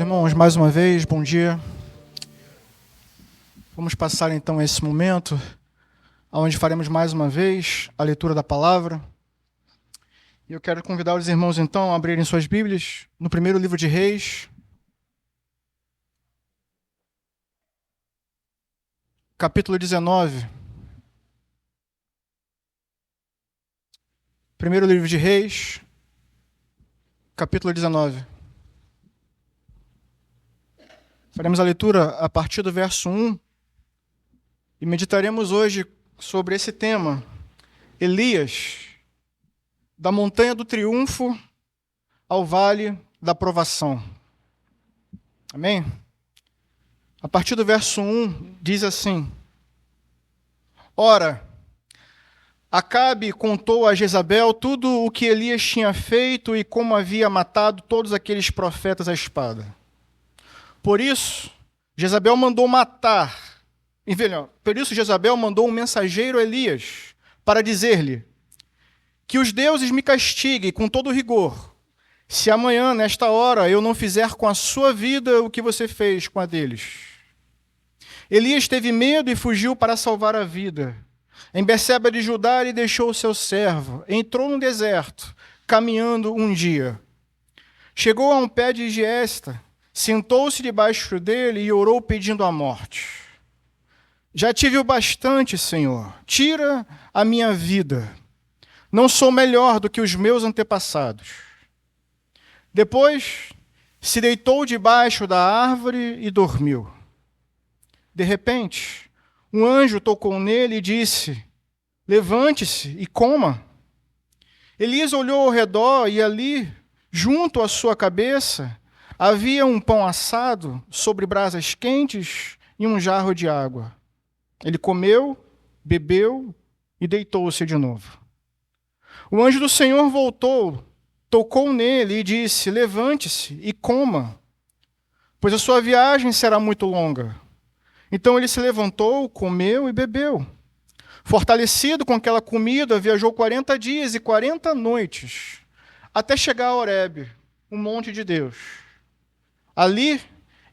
irmãos, mais uma vez, bom dia. Vamos passar então esse momento, onde faremos mais uma vez a leitura da palavra. E eu quero convidar os irmãos então a abrirem suas Bíblias no primeiro livro de Reis, capítulo 19. Primeiro livro de Reis, capítulo 19. Faremos a leitura a partir do verso 1 e meditaremos hoje sobre esse tema, Elias, da montanha do triunfo ao vale da provação. Amém? A partir do verso 1 diz assim: Ora, Acabe contou a Jezabel tudo o que Elias tinha feito e como havia matado todos aqueles profetas à espada. Por isso, Jezabel mandou um mensageiro a Elias para dizer-lhe que os deuses me castiguem com todo rigor, se amanhã, nesta hora, eu não fizer com a sua vida o que você fez com a deles. Elias teve medo e fugiu para salvar a vida. Em Berseba de Judá, ele deixou o seu servo, entrou no deserto, caminhando um dia. Chegou a um pé de giesta, sentou-se debaixo dele e orou pedindo a morte. Já tive o bastante, Senhor, tira a minha vida. Não sou melhor do que os meus antepassados. Depois, se deitou debaixo da árvore e dormiu. De repente, um anjo tocou nele e disse: Levante-se e coma. Elias olhou ao redor e ali, junto à sua cabeça, havia um pão assado sobre brasas quentes e um jarro de água. Ele comeu, bebeu e deitou-se de novo. O anjo do Senhor voltou, tocou nele e disse: Levante-se e coma, pois a sua viagem será muito longa. Então ele se levantou, comeu e bebeu. Fortalecido com aquela comida, viajou 40 dias e 40 noites, até chegar a Horebe, o monte de Deus. Ali,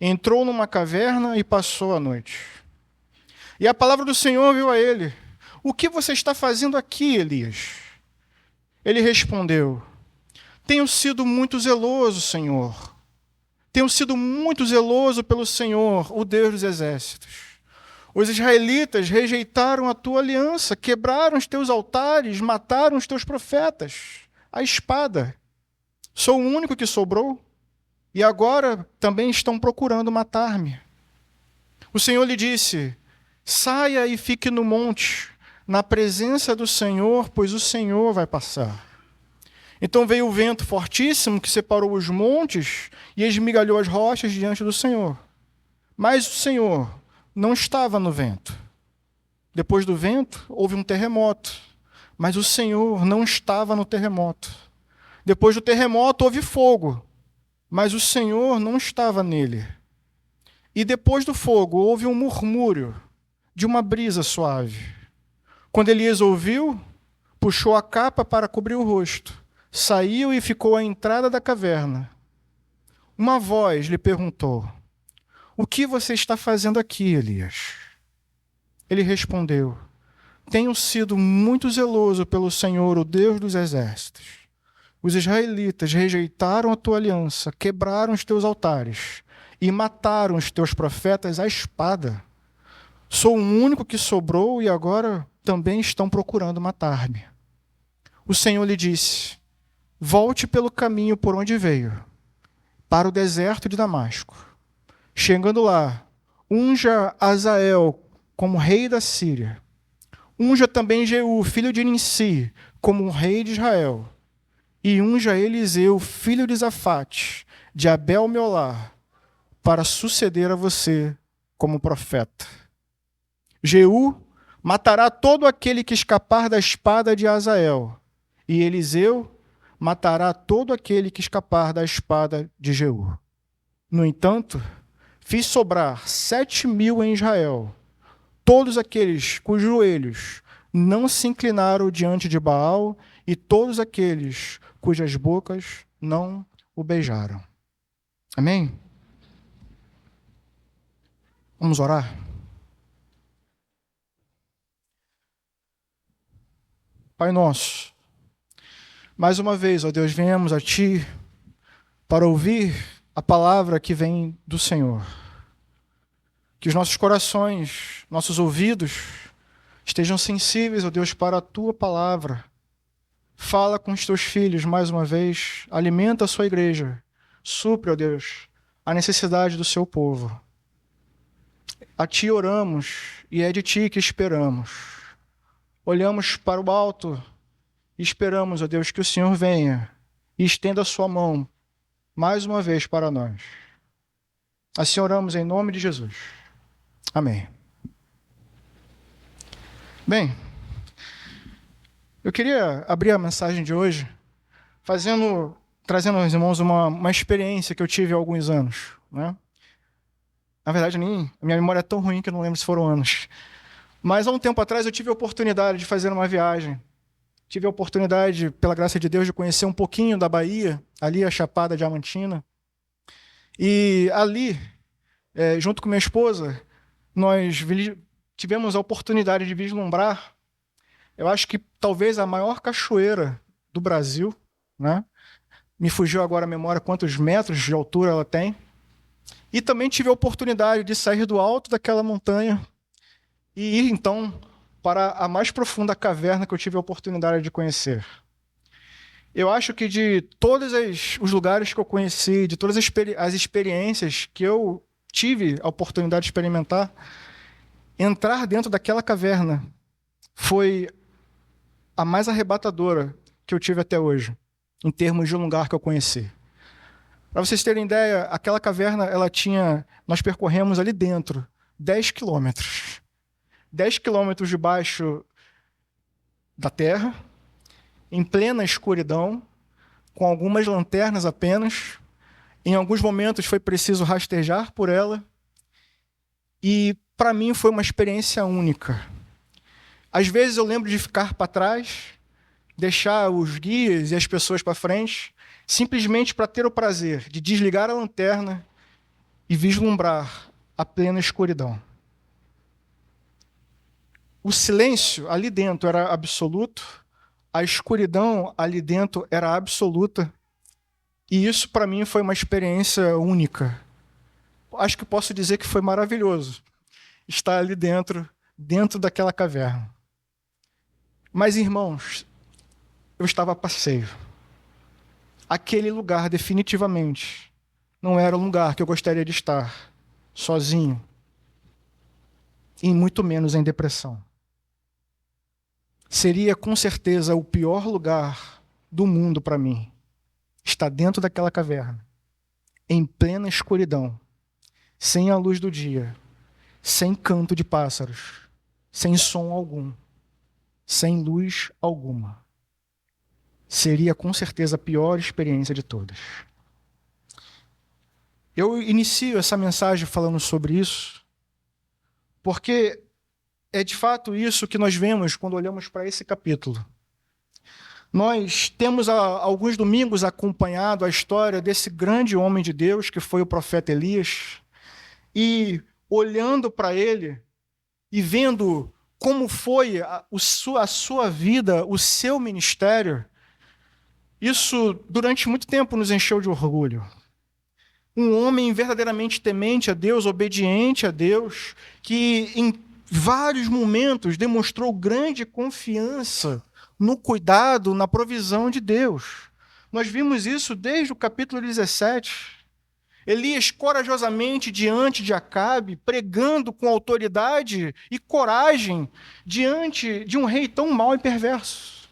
entrou numa caverna e passou a noite. E a palavra do Senhor veio a ele: O que você está fazendo aqui, Elias? Ele respondeu: Tenho sido muito zeloso, Senhor. Tenho sido muito zeloso pelo Senhor, o Deus dos exércitos. Os israelitas rejeitaram a tua aliança, quebraram os teus altares, mataram os teus profetas, a espada. Sou o único que sobrou, e agora também estão procurando matar-me. O Senhor lhe disse: Saia e fique no monte, na presença do Senhor, pois o Senhor vai passar. Então veio o vento fortíssimo que separou os montes e esmigalhou as rochas diante do Senhor. Mas o Senhor não estava no vento. Depois do vento, houve um terremoto, mas o Senhor não estava no terremoto. Depois do terremoto, houve fogo, mas o Senhor não estava nele. E depois do fogo, houve um murmúrio de uma brisa suave. Quando Elias ouviu, puxou a capa para cobrir o rosto, saiu e ficou à entrada da caverna. Uma voz lhe perguntou: O que você está fazendo aqui, Elias? Ele respondeu: Tenho sido muito zeloso pelo Senhor, o Deus dos exércitos. Os israelitas rejeitaram a tua aliança, quebraram os teus altares e mataram os teus profetas à espada. Sou o único que sobrou e agora também estão procurando matar-me. O Senhor lhe disse: Volte pelo caminho por onde veio, para o deserto de Damasco. Chegando lá, unja Azael como rei da Síria. Unja também Jeú, filho de Ninsi, como rei de Israel. E unja Eliseu, filho de Zafate, de Abel-Meolá, para suceder a você como profeta. Jeú matará todo aquele que escapar da espada de Azael, e Eliseu matará todo aquele que escapar da espada de Jeú. No entanto, fiz sobrar 7.000 em Israel, todos aqueles cujos joelhos não se inclinaram diante de Baal e todos aqueles cujas bocas não o beijaram. Amém? Vamos orar? Pai nosso, mais uma vez, ó Deus, venhamos a Ti para ouvir a palavra que vem do Senhor. Que os nossos corações, nossos ouvidos, estejam sensíveis, ó Deus, para a Tua palavra. Fala com os Teus filhos mais uma vez, alimenta a Sua igreja, supre, ó Deus, a necessidade do Seu povo. A Ti oramos e é de Ti que esperamos. Olhamos para o alto e esperamos, ó Deus, que o Senhor venha e estenda a Sua mão mais uma vez para nós. Assim oramos em nome de Jesus. Amém. Bem, eu queria abrir a mensagem de hoje trazendo aos irmãos uma experiência que eu tive há alguns anos, né? Na verdade, a minha memória é tão ruim que eu não lembro se foram anos. Mas há um tempo atrás eu tive a oportunidade de fazer uma viagem. Tive a oportunidade, pela graça de Deus, de conhecer um pouquinho da Bahia, ali a Chapada Diamantina. E ali, junto com minha esposa, nós tivemos a oportunidade de vislumbrar, eu acho que talvez a maior cachoeira do Brasil, né? Me fugiu agora a memória quantos metros de altura ela tem. E também tive a oportunidade de sair do alto daquela montanha e ir, então, para a mais profunda caverna que eu tive a oportunidade de conhecer. Eu acho que de todos os lugares que eu conheci, de todas as experiências que eu tive a oportunidade de experimentar, entrar dentro daquela caverna foi a mais arrebatadora que eu tive até hoje, em termos de um lugar que eu conheci. Para vocês terem ideia, aquela caverna, nós percorremos ali dentro 10 quilômetros. 10 quilômetros debaixo da terra, em plena escuridão, com algumas lanternas apenas. Em alguns momentos foi preciso rastejar por ela. E, para mim, foi uma experiência única. Às vezes eu lembro de ficar para trás, deixar os guias e as pessoas para frente, simplesmente para ter o prazer de desligar a lanterna e vislumbrar a plena escuridão. O silêncio ali dentro era absoluto, a escuridão ali dentro era absoluta, e isso para mim foi uma experiência única. Acho que posso dizer que foi maravilhoso estar ali dentro daquela caverna. Mas, irmãos, eu estava a passeio. Aquele lugar, definitivamente, não era um lugar que eu gostaria de estar sozinho, e muito menos em depressão. Seria, com certeza, o pior lugar do mundo para mim, estar dentro daquela caverna, em plena escuridão, sem a luz do dia, sem canto de pássaros, sem som algum, sem luz alguma. Seria, com certeza, a pior experiência de todas. Eu inicio essa mensagem falando sobre isso, porque é de fato isso que nós vemos quando olhamos para esse capítulo. Nós temos há alguns domingos acompanhado a história desse grande homem de Deus, que foi o profeta Elias, e olhando para ele e vendo como foi a sua vida, o seu ministério, isso durante muito tempo nos encheu de orgulho. Um homem verdadeiramente temente a Deus, obediente a Deus, que em vários momentos demonstrou grande confiança no cuidado, na provisão de Deus. Nós vimos isso desde o capítulo 17. Elias corajosamente diante de Acabe, pregando com autoridade e coragem diante de um rei tão mau e perverso.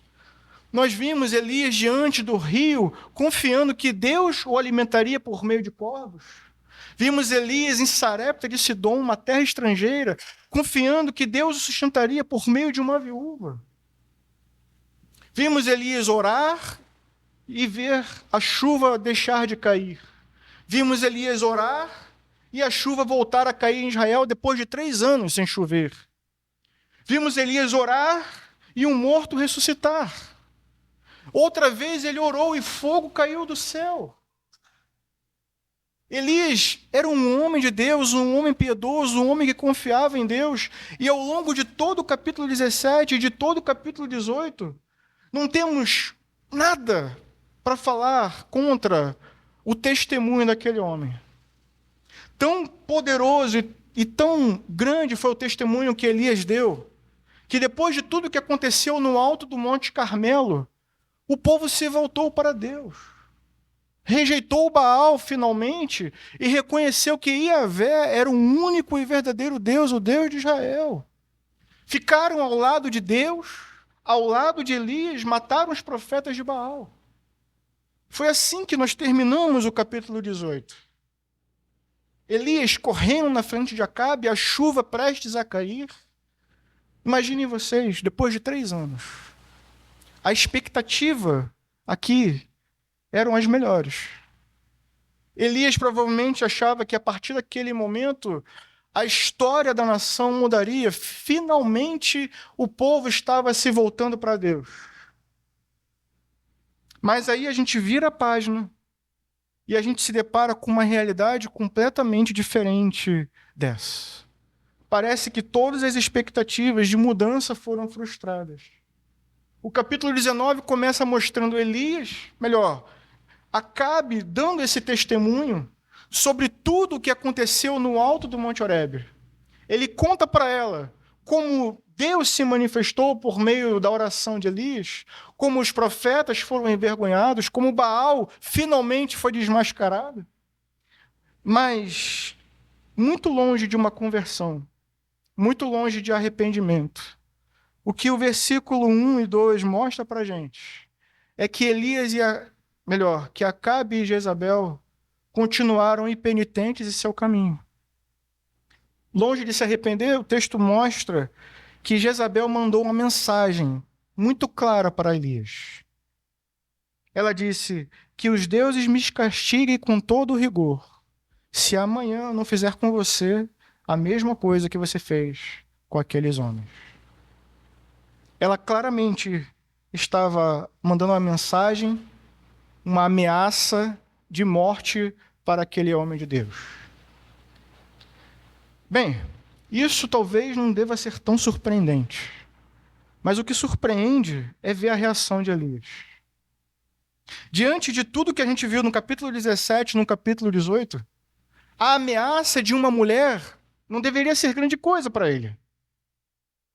Nós vimos Elias diante do rio, confiando que Deus o alimentaria por meio de corvos. Vimos Elias em Sarepta de Sidom, uma terra estrangeira, confiando que Deus o sustentaria por meio de uma viúva. Vimos Elias orar e ver a chuva deixar de cair. Vimos Elias orar e a chuva voltar a cair em Israel depois de 3 anos sem chover. Vimos Elias orar e um morto ressuscitar. Outra vez ele orou e fogo caiu do céu. Elias era um homem de Deus, um homem piedoso, um homem que confiava em Deus, e ao longo de todo o capítulo 17 e de todo o capítulo 18, não temos nada para falar contra o testemunho daquele homem. Tão poderoso e tão grande foi o testemunho que Elias deu, que depois de tudo que aconteceu no alto do Monte Carmelo, o povo se voltou para Deus. Rejeitou Baal finalmente e reconheceu que Yahvé era o único e verdadeiro Deus, o Deus de Israel. Ficaram ao lado de Deus, ao lado de Elias, mataram os profetas de Baal. Foi assim que nós terminamos o capítulo 18. Elias correndo na frente de Acabe, a chuva prestes a cair. Imaginem vocês, depois de 3 anos, a expectativa aqui eram as melhores. Elias provavelmente achava que a partir daquele momento a história da nação mudaria. Finalmente o povo estava se voltando para Deus. Mas aí a gente vira a página e a gente se depara com uma realidade completamente diferente dessa. Parece que todas as expectativas de mudança foram frustradas. O capítulo 19 começa mostrando Acabe dando esse testemunho sobre tudo o que aconteceu no alto do Monte Horebe. Ele conta para ela como Deus se manifestou por meio da oração de Elias, como os profetas foram envergonhados, como Baal finalmente foi desmascarado. Mas muito longe de uma conversão, muito longe de arrependimento. O que o versículo 1 e 2 mostra para a gente é que que Acabe e Jezabel continuaram impenitentes em seu caminho. Longe de se arrepender, o texto mostra que Jezabel mandou uma mensagem muito clara para Elias. Ela disse que os deuses me castiguem com todo o rigor, se amanhã eu não fizer com você a mesma coisa que você fez com aqueles homens. Ela claramente estava mandando uma mensagem, uma ameaça de morte para aquele homem de Deus. Bem, isso talvez não deva ser tão surpreendente, mas o que surpreende é ver a reação de Elias. Diante de tudo que a gente viu no capítulo 17 e no capítulo 18, a ameaça de uma mulher não deveria ser grande coisa para ele.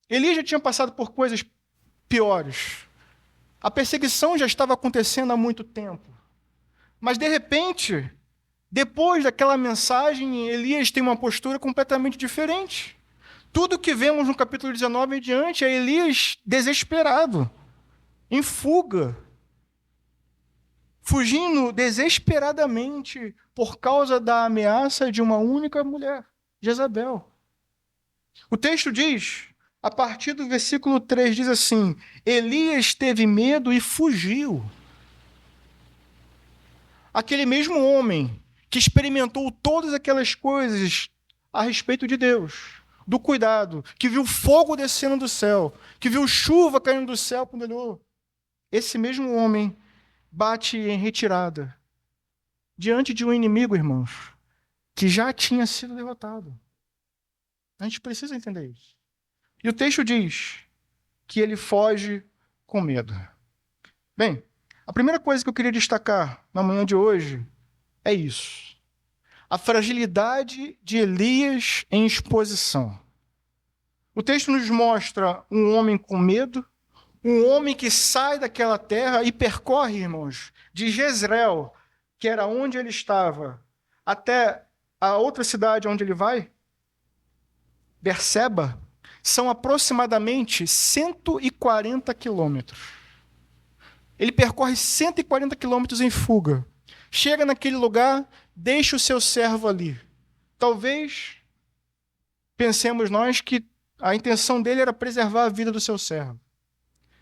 Elias já tinha passado por coisas piores. A perseguição já estava acontecendo há muito tempo. Mas, de repente, depois daquela mensagem, Elias tem uma postura completamente diferente. Tudo que vemos no capítulo 19 em diante é Elias desesperado, em fuga, fugindo desesperadamente por causa da ameaça de uma única mulher, Jezabel. O texto diz, a partir do versículo 3, diz assim: Elias teve medo e fugiu. Aquele mesmo homem que experimentou todas aquelas coisas a respeito de Deus, do cuidado, que viu fogo descendo do céu, que viu chuva caindo do céu quando olhou, esse mesmo homem bate em retirada diante de um inimigo, irmãos, que já tinha sido derrotado. A gente precisa entender isso. E o texto diz que ele foge com medo. Bem, a primeira coisa que eu queria destacar na manhã de hoje é isso. A fragilidade de Elias em exposição. O texto nos mostra um homem com medo, um homem que sai daquela terra e percorre, irmãos, de Jezreel, que era onde ele estava, até a outra cidade onde ele vai, Berseba, são aproximadamente 140 quilômetros. Ele percorre 140 quilômetros em fuga. Chega naquele lugar, deixa o seu servo ali. Talvez pensemos nós que a intenção dele era preservar a vida do seu servo.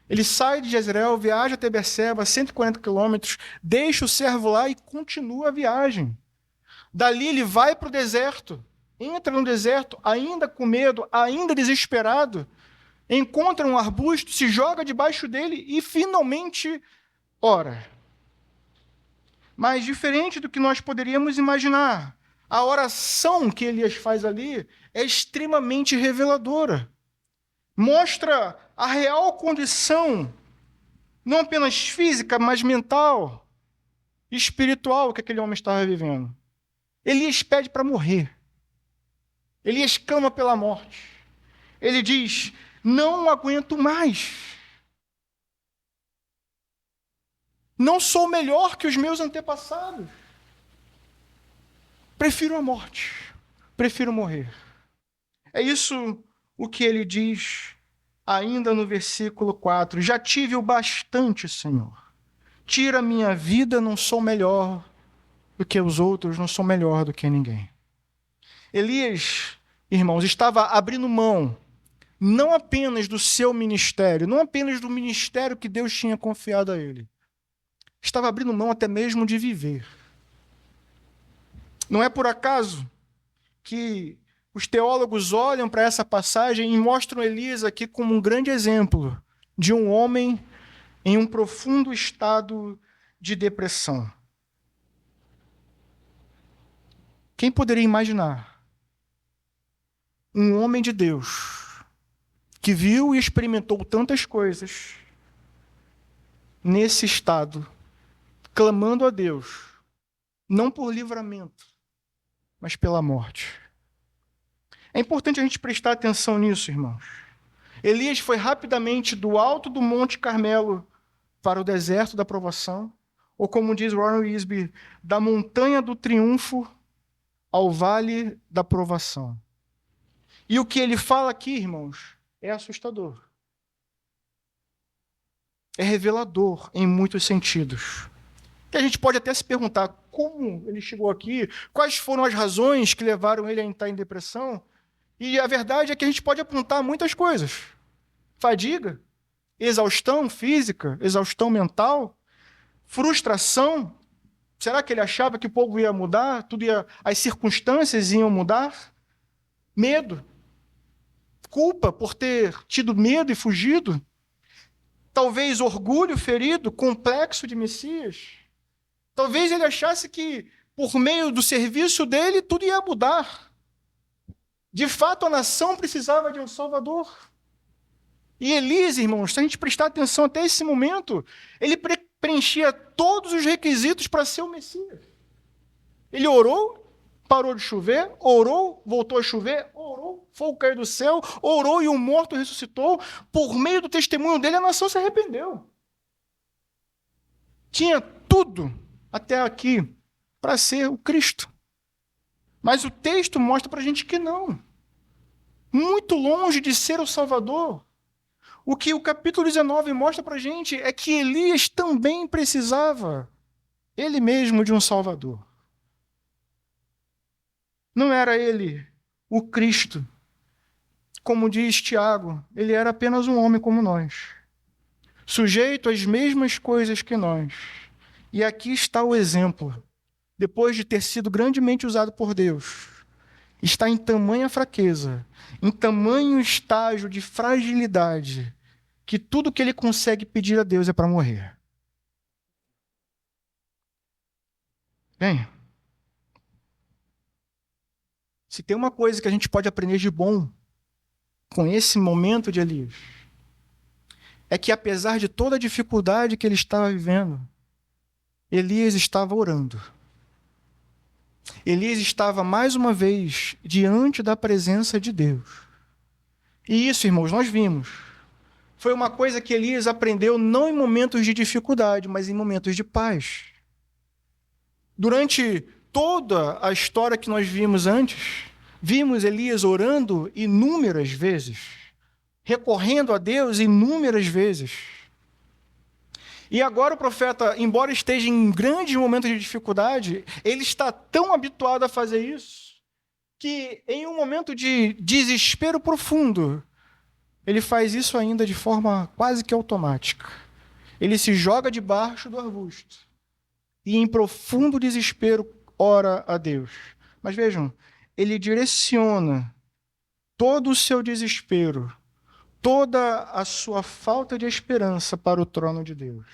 Ele sai de Jezreel, viaja até Berseba, 140 quilômetros, deixa o servo lá e continua a viagem. Dali ele vai para o deserto, entra no deserto, ainda com medo, ainda desesperado, encontra um arbusto, se joga debaixo dele e finalmente ora. Mas diferente do que nós poderíamos imaginar, a oração que Elias faz ali é extremamente reveladora. Mostra a real condição, não apenas física, mas mental e espiritual que aquele homem estava vivendo. Elias pede para morrer. Elias clama pela morte. Ele diz: não aguento mais. Não sou melhor que os meus antepassados. Prefiro a morte. Prefiro morrer. É isso o que ele diz ainda no versículo 4. Já tive o bastante, Senhor. Tira a minha vida, não sou melhor do que os outros, não sou melhor do que ninguém. Elias, irmãos, estava abrindo mão não apenas do seu ministério, não apenas do ministério que Deus tinha confiado a ele. Estava abrindo mão até mesmo de viver. Não é por acaso que os teólogos olham para essa passagem e mostram Elias aqui como um grande exemplo de um homem em um profundo estado de depressão. Quem poderia imaginar um homem de Deus que viu e experimentou tantas coisas nesse estado, clamando a Deus, não por livramento, mas pela morte? É importante a gente prestar atenção nisso, irmãos. Elias foi rapidamente do alto do Monte Carmelo para o deserto da provação, ou como diz Warren Wiersbe, da montanha do triunfo ao vale da provação. E o que ele fala aqui, irmãos, é assustador. É revelador em muitos sentidos. E a gente pode até se perguntar como ele chegou aqui, quais foram as razões que levaram ele a entrar em depressão. E a verdade é que a gente pode apontar muitas coisas. Fadiga, exaustão física, exaustão mental, frustração. Será que ele achava que o povo ia mudar? As circunstâncias iam mudar? Medo. Culpa por ter tido medo e fugido. Talvez orgulho ferido, complexo de Messias. Talvez ele achasse que, por meio do serviço dele, tudo ia mudar. De fato, a nação precisava de um Salvador. E Elias, irmãos, se a gente prestar atenção até esse momento, ele preenchia todos os requisitos para ser o Messias. Ele orou, parou de chover, orou, voltou a chover, orou, fogo caiu do céu, orou e o morto ressuscitou. Por meio do testemunho dele, a nação se arrependeu. Tinha tudo até aqui para ser o Cristo. Mas o texto mostra para a gente que não. Muito longe de ser o Salvador. O que o capítulo 19 mostra para a gente é que Elias também precisava, ele mesmo, de um Salvador. Não era ele o Cristo. Como diz Tiago, ele era apenas um homem como nós, sujeito às mesmas coisas que nós. E aqui está o exemplo. Depois de ter sido grandemente usado por Deus, está em tamanha fraqueza, em tamanho estágio de fragilidade, que tudo que ele consegue pedir a Deus é para morrer. Bem, se tem uma coisa que a gente pode aprender de bom com esse momento de Elias, é que apesar de toda a dificuldade que ele estava vivendo, Elias estava orando. Elias estava mais uma vez diante da presença de Deus. E isso, irmãos, nós vimos. Foi uma coisa que Elias aprendeu não em momentos de dificuldade, mas em momentos de paz. Durante toda a história que nós vimos antes, vimos Elias orando inúmeras vezes, recorrendo a Deus inúmeras vezes. E agora o profeta, embora esteja em grandes momentos de dificuldade, ele está tão habituado a fazer isso, que em um momento de desespero profundo, ele faz isso ainda de forma quase que automática. Ele se joga debaixo do arbusto e em profundo desespero ora a Deus. Mas vejam, ele direciona todo o seu desespero, toda a sua falta de esperança para o trono de Deus.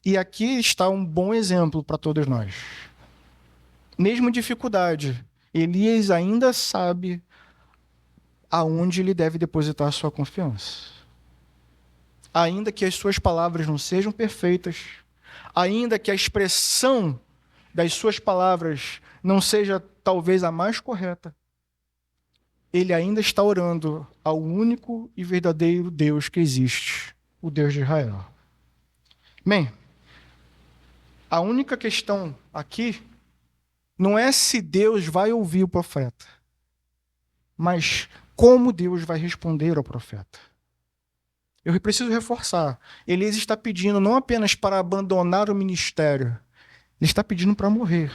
E aqui está um bom exemplo para todos nós. Mesmo dificuldade, Elias ainda sabe aonde ele deve depositar a sua confiança. Ainda que as suas palavras não sejam perfeitas, ainda que a expressão das suas palavras não seja talvez a mais correta, ele ainda está orando ao único e verdadeiro Deus que existe, o Deus de Israel. Bem, a única questão aqui não é se Deus vai ouvir o profeta, mas como Deus vai responder ao profeta. Eu preciso reforçar. Elias está pedindo não apenas para abandonar o ministério, ele está pedindo para morrer.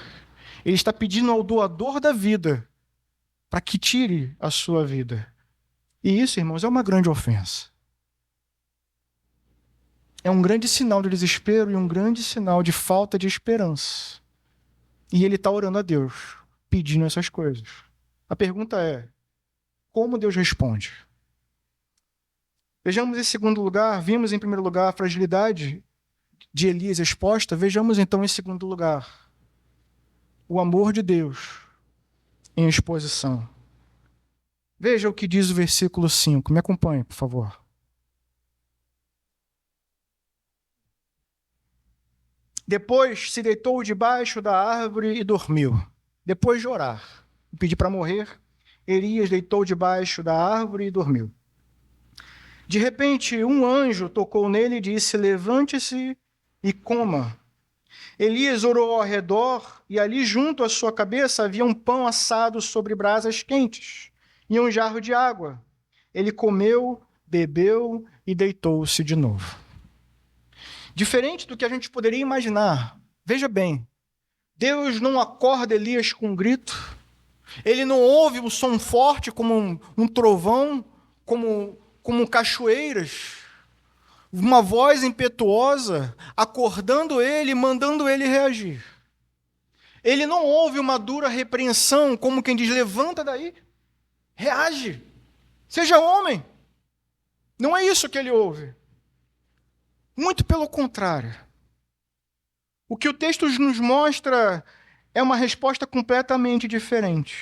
Ele está pedindo ao doador da vida para que tire a sua vida. E isso, irmãos, é uma grande ofensa. É um grande sinal de desespero e um grande sinal de falta de esperança. E ele está orando a Deus, pedindo essas coisas. A pergunta é, como Deus responde? Vejamos em segundo lugar, vimos em primeiro lugar a fragilidade de Elias exposta, vejamos então em segundo lugar o amor de Deus em exposição. Veja o que diz o versículo 5, me acompanhe, por favor. Depois se deitou debaixo da árvore e dormiu. Depois de orar e pedir para morrer, Elias deitou debaixo da árvore e dormiu. De repente, um anjo tocou nele e disse: levante-se e coma. Elias orou ao redor e ali junto à sua cabeça havia um pão assado sobre brasas quentes e um jarro de água. Ele comeu, bebeu e deitou-se de novo. Diferente do que a gente poderia imaginar, veja bem, Deus não acorda Elias com um grito, ele não ouve um som forte como um trovão, como cachoeiras, uma voz impetuosa acordando ele, mandando ele reagir. Ele não ouve uma dura repreensão, como quem diz, levanta daí, reage, seja homem. Não é isso que ele ouve. Muito pelo contrário. O que o texto nos mostra é uma resposta completamente diferente.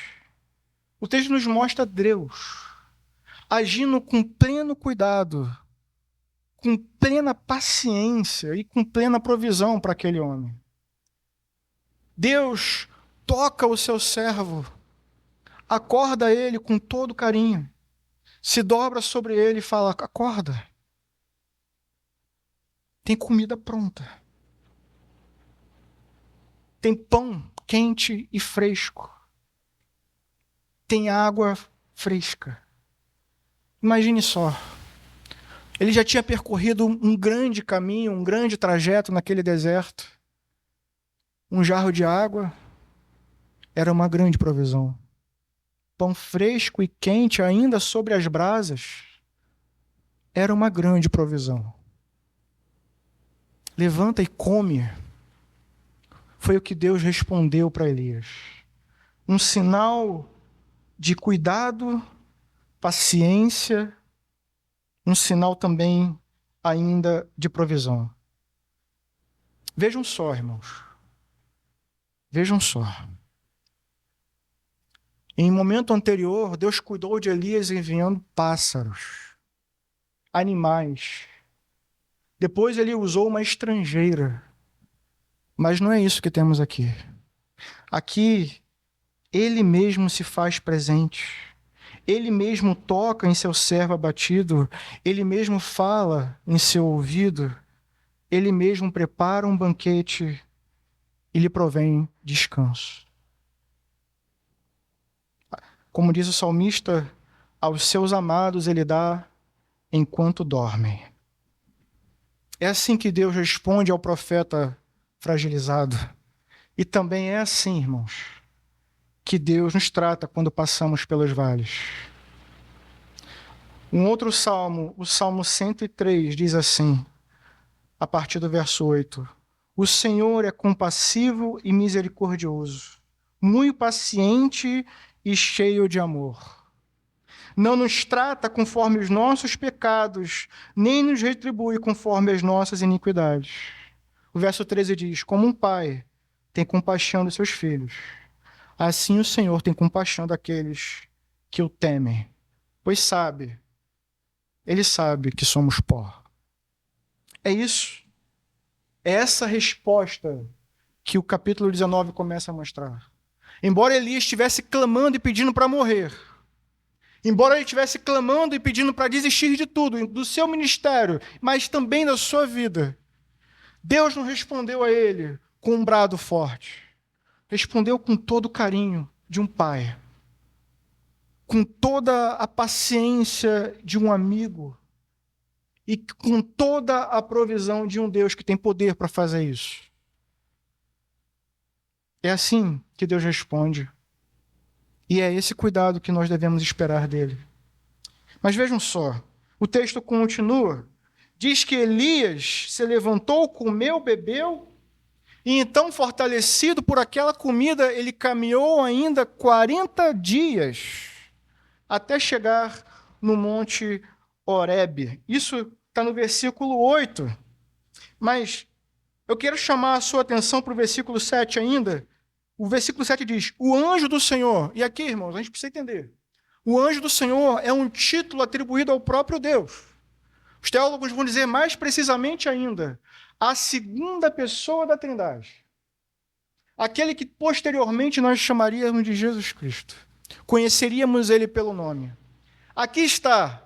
O texto nos mostra Deus agindo com pleno cuidado, com plena paciência e com plena provisão para aquele homem. Deus toca o seu servo, acorda ele com todo carinho, se dobra sobre ele e fala: acorda, tem comida pronta, tem pão quente e fresco, tem água fresca. Imagine só, ele já tinha percorrido um grande caminho, um grande trajeto naquele deserto. Um jarro de água era uma grande provisão. Pão fresco e quente ainda sobre as brasas era uma grande provisão. Levanta e come. Foi o que Deus respondeu para Elias. Um sinal de cuidado, paciência, um sinal também ainda de provisão. Vejam só, irmãos. Vejam só. Em momento anterior, Deus cuidou de Elias enviando pássaros, animais. Depois ele usou uma estrangeira. Mas não é isso que temos aqui. Aqui, ele mesmo se faz presente. Ele mesmo toca em seu servo abatido. Ele mesmo fala em seu ouvido. Ele mesmo prepara um banquete e lhe provém descanso. Como diz o salmista, aos seus amados ele dá enquanto dormem. É assim que Deus responde ao profeta fragilizado. E também é assim, irmãos, que Deus nos trata quando passamos pelos vales. Um outro salmo, o Salmo 103, diz assim, a partir do verso 8: o Senhor é compassivo e misericordioso, muito paciente e cheio de amor. Não nos trata conforme os nossos pecados, nem nos retribui conforme as nossas iniquidades. O verso 13 diz: como um pai tem compaixão dos seus filhos, assim o Senhor tem compaixão daqueles que o temem, pois ele sabe que somos pó. É isso. É essa resposta que o capítulo 19 começa a mostrar. Embora Elias estivesse clamando e pedindo para morrer, embora ele estivesse clamando e pedindo para desistir de tudo, do seu ministério, mas também da sua vida, Deus não respondeu a ele com um brado forte. Respondeu com todo o carinho de um pai, com toda a paciência de um amigo e com toda a provisão de um Deus que tem poder para fazer isso. É assim que Deus responde. E é esse cuidado que nós devemos esperar dele. Mas vejam só, o texto continua. Diz que Elias se levantou, comeu, bebeu, e então, fortalecido por aquela comida, ele caminhou ainda 40 dias até chegar no Monte Horebe. Isso está no versículo 8. Mas eu quero chamar a sua atenção para o versículo 7 ainda. O versículo 7 diz: o anjo do Senhor. E aqui, irmãos, a gente precisa entender. O anjo do Senhor é um título atribuído ao próprio Deus. Os teólogos vão dizer mais precisamente ainda, a segunda pessoa da Trindade. Aquele que posteriormente nós chamaríamos de Jesus Cristo. Conheceríamos ele pelo nome. Aqui está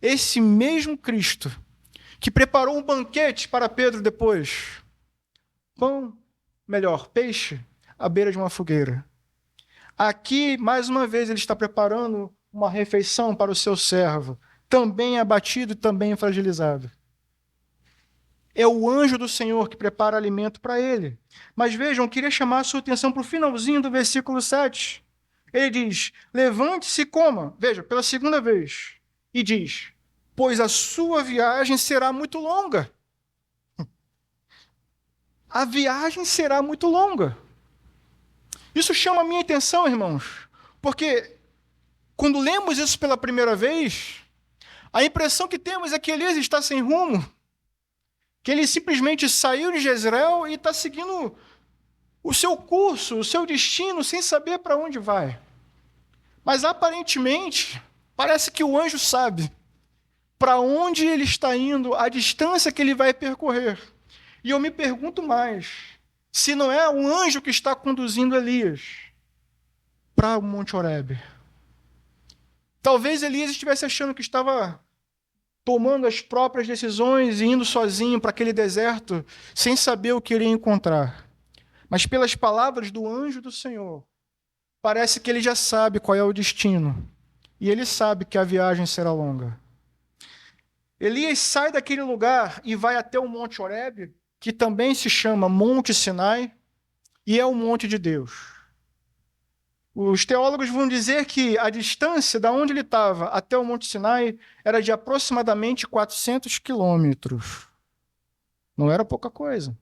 esse mesmo Cristo que preparou um banquete para Pedro depois. Peixe, à beira de uma fogueira. Aqui, mais uma vez, ele está preparando uma refeição para o seu servo, também abatido e também fragilizado. É o anjo do Senhor que prepara alimento para ele. Mas vejam, eu queria chamar a sua atenção para o finalzinho do versículo 7. Ele diz: levante-se e coma. Veja, pela segunda vez. E diz: pois a sua viagem será muito longa. A viagem será muito longa. Isso chama a minha atenção, irmãos, porque quando lemos isso pela primeira vez, a impressão que temos é que Elias está sem rumo, que ele simplesmente saiu de Jezreel e está seguindo o seu curso, o seu destino, sem saber para onde vai. Mas aparentemente, parece que o anjo sabe para onde ele está indo, a distância que ele vai percorrer. E eu me pergunto mais, se não é um anjo que está conduzindo Elias para o Monte Horebe. Talvez Elias estivesse achando que estava tomando as próprias decisões e indo sozinho para aquele deserto, sem saber o que iria encontrar. Mas pelas palavras do anjo do Senhor, parece que ele já sabe qual é o destino. E ele sabe que a viagem será longa. Elias sai daquele lugar e vai até o Monte Horebe, que também se chama Monte Sinai, e é o monte de Deus. Os teólogos vão dizer que a distância da onde ele estava até o Monte Sinai era de aproximadamente 400 quilômetros. Não era pouca coisa.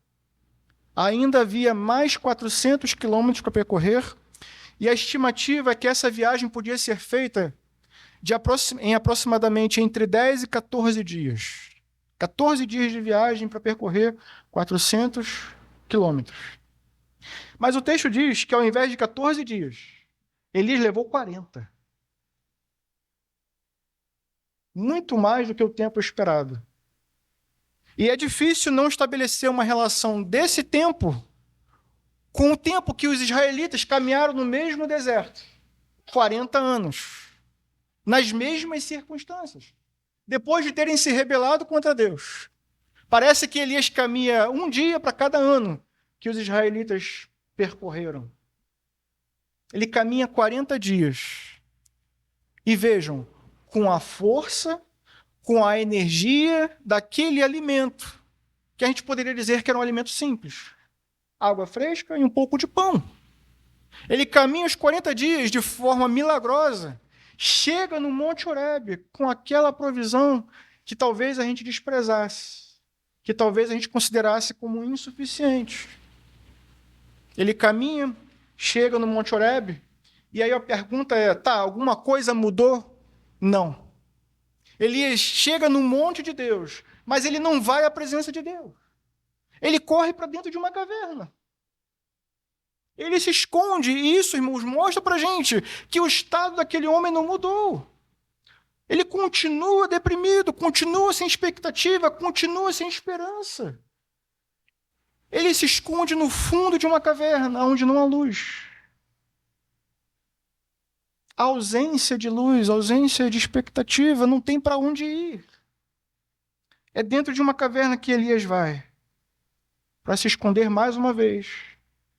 Ainda havia mais 400 quilômetros para percorrer, e a estimativa é que essa viagem podia ser feita em aproximadamente entre 10 e 14 dias. 14 dias de viagem para percorrer 400 quilômetros. Mas o texto diz que ao invés de 14 dias, Elias levou 40. Muito mais do que o tempo esperado. E é difícil não estabelecer uma relação desse tempo com o tempo que os israelitas caminharam no mesmo deserto. 40 anos. Nas mesmas circunstâncias. Depois de terem se rebelado contra Deus. Parece que Elias caminha um dia para cada ano que os israelitas percorreram. Ele caminha 40 dias. E vejam, com a força, com a energia daquele alimento, que a gente poderia dizer que era um alimento simples. Água fresca e um pouco de pão. Ele caminha os 40 dias de forma milagrosa, chega no Monte Horebe com aquela provisão que talvez a gente desprezasse, que talvez a gente considerasse como insuficiente. Ele caminha, chega no Monte Horebe, e aí a pergunta é, alguma coisa mudou? Não. Elias chega no monte de Deus, mas ele não vai à presença de Deus. Ele corre para dentro de uma caverna. Ele se esconde, e isso, irmãos, mostra para a gente que o estado daquele homem não mudou. Ele continua deprimido, continua sem expectativa, continua sem esperança. Ele se esconde no fundo de uma caverna, onde não há luz. A ausência de luz, a ausência de expectativa, não tem para onde ir. É dentro de uma caverna que Elias vai, para se esconder mais uma vez,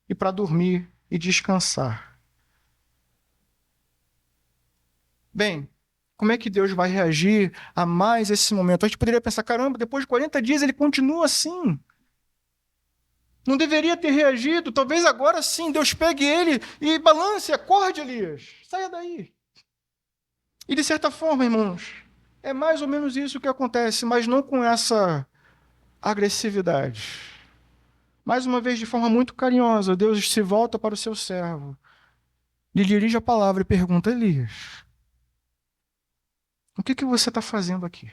e para dormir e descansar. Bem, como é que Deus vai reagir a mais esse momento? A gente poderia pensar, caramba, depois de 40 dias ele continua assim. Não deveria ter reagido, talvez agora sim Deus pegue ele e balance, acorde, Elias, saia daí. E de certa forma, irmãos, é mais ou menos isso que acontece, mas não com essa agressividade. Mais uma vez, de forma muito carinhosa, Deus se volta para o seu servo, lhe dirige a palavra e pergunta, Elias, o que você está fazendo aqui?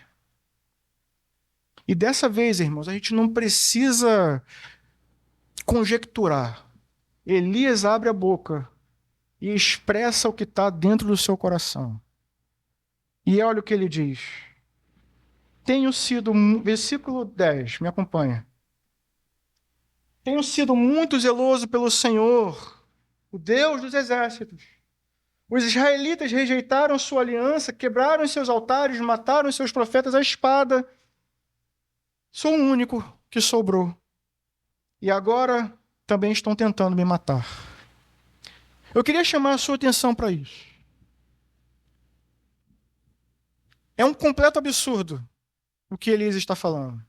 E dessa vez, irmãos, a gente não precisa conjecturar. Elias abre a boca e expressa o que está dentro do seu coração. E olha o que ele diz. Tenho sido, versículo 10, me acompanha. Tenho sido muito zeloso pelo Senhor, o Deus dos exércitos. Os israelitas rejeitaram sua aliança, quebraram seus altares, mataram seus profetas à espada. Sou o único que sobrou. E agora também estão tentando me matar. Eu queria chamar a sua atenção para isso. É um completo absurdo o que Elias está falando.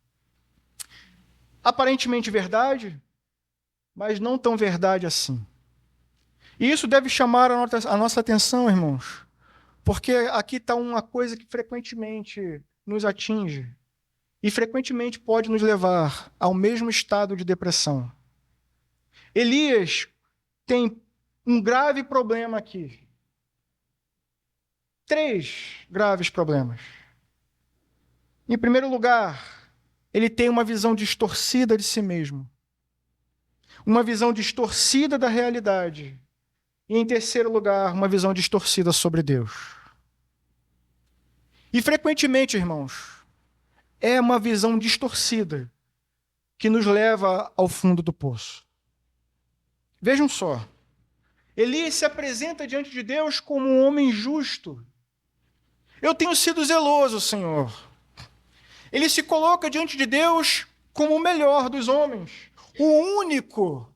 Aparentemente verdade, mas não tão verdade assim. E isso deve chamar a nossa atenção, irmãos, porque aqui está uma coisa que frequentemente nos atinge e frequentemente pode nos levar ao mesmo estado de depressão. Elias tem um grave problema aqui. 3 graves problemas. Em primeiro lugar, ele tem uma visão distorcida de si mesmo. Uma visão distorcida da realidade. E em terceiro lugar, uma visão distorcida sobre Deus. E frequentemente, irmãos, é uma visão distorcida que nos leva ao fundo do poço. Vejam só, Elias se apresenta diante de Deus como um homem justo. Eu tenho sido zeloso, Senhor. Ele se coloca diante de Deus como o melhor dos homens, o único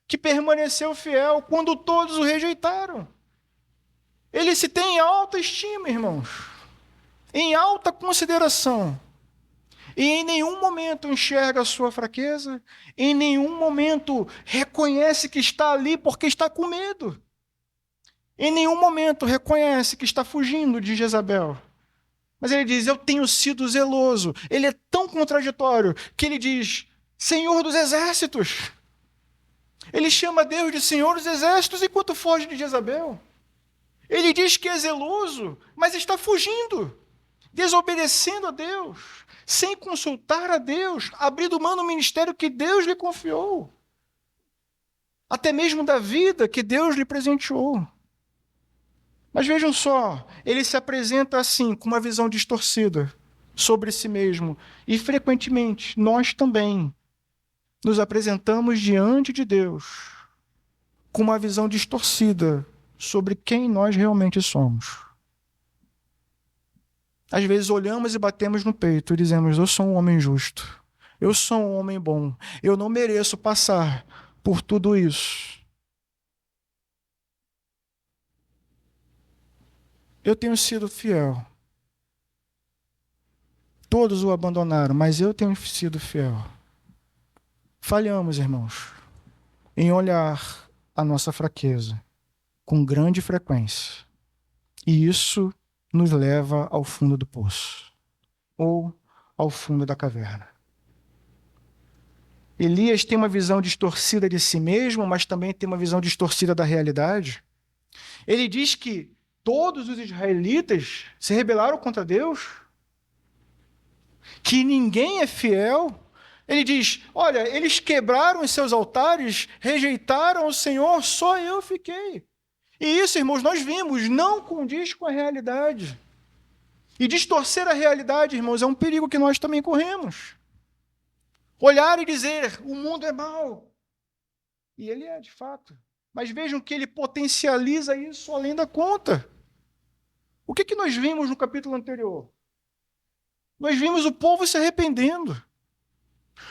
que permaneceu fiel quando todos o rejeitaram. Ele se tem em alta estima, irmãos, em alta consideração. E em nenhum momento enxerga a sua fraqueza, em nenhum momento reconhece que está ali porque está com medo. Em nenhum momento reconhece que está fugindo de Jezabel. Mas ele diz, eu tenho sido zeloso. Ele é tão contraditório que ele diz, Senhor dos exércitos. Ele chama Deus de Senhor dos exércitos enquanto foge de Jezabel. Ele diz que é zeloso, mas está fugindo, desobedecendo a Deus, sem consultar a Deus, abrindo mão do ministério que Deus lhe confiou, até mesmo da vida que Deus lhe presenteou. Mas vejam só, ele se apresenta assim, com uma visão distorcida sobre si mesmo. E frequentemente, nós também nos apresentamos diante de Deus com uma visão distorcida sobre quem nós realmente somos. Às vezes olhamos e batemos no peito e dizemos, eu sou um homem justo, eu sou um homem bom, eu não mereço passar por tudo isso. Eu tenho sido fiel. Todos o abandonaram, mas eu tenho sido fiel. Falhamos, irmãos, em olhar a nossa fraqueza com grande frequência. E isso nos leva ao fundo do poço, ou ao fundo da caverna. Elias tem uma visão distorcida de si mesmo, mas também tem uma visão distorcida da realidade. Ele diz que todos os israelitas se rebelaram contra Deus, que ninguém é fiel. Ele diz, olha, eles quebraram os seus altares, rejeitaram o Senhor, só eu fiquei. E isso, irmãos, nós vimos, não condiz com a realidade. E distorcer a realidade, irmãos, é um perigo que nós também corremos. Olhar e dizer, o mundo é mau. E ele é, de fato. Mas vejam que ele potencializa isso além da conta. O que nós vimos no capítulo anterior? Nós vimos o povo se arrependendo.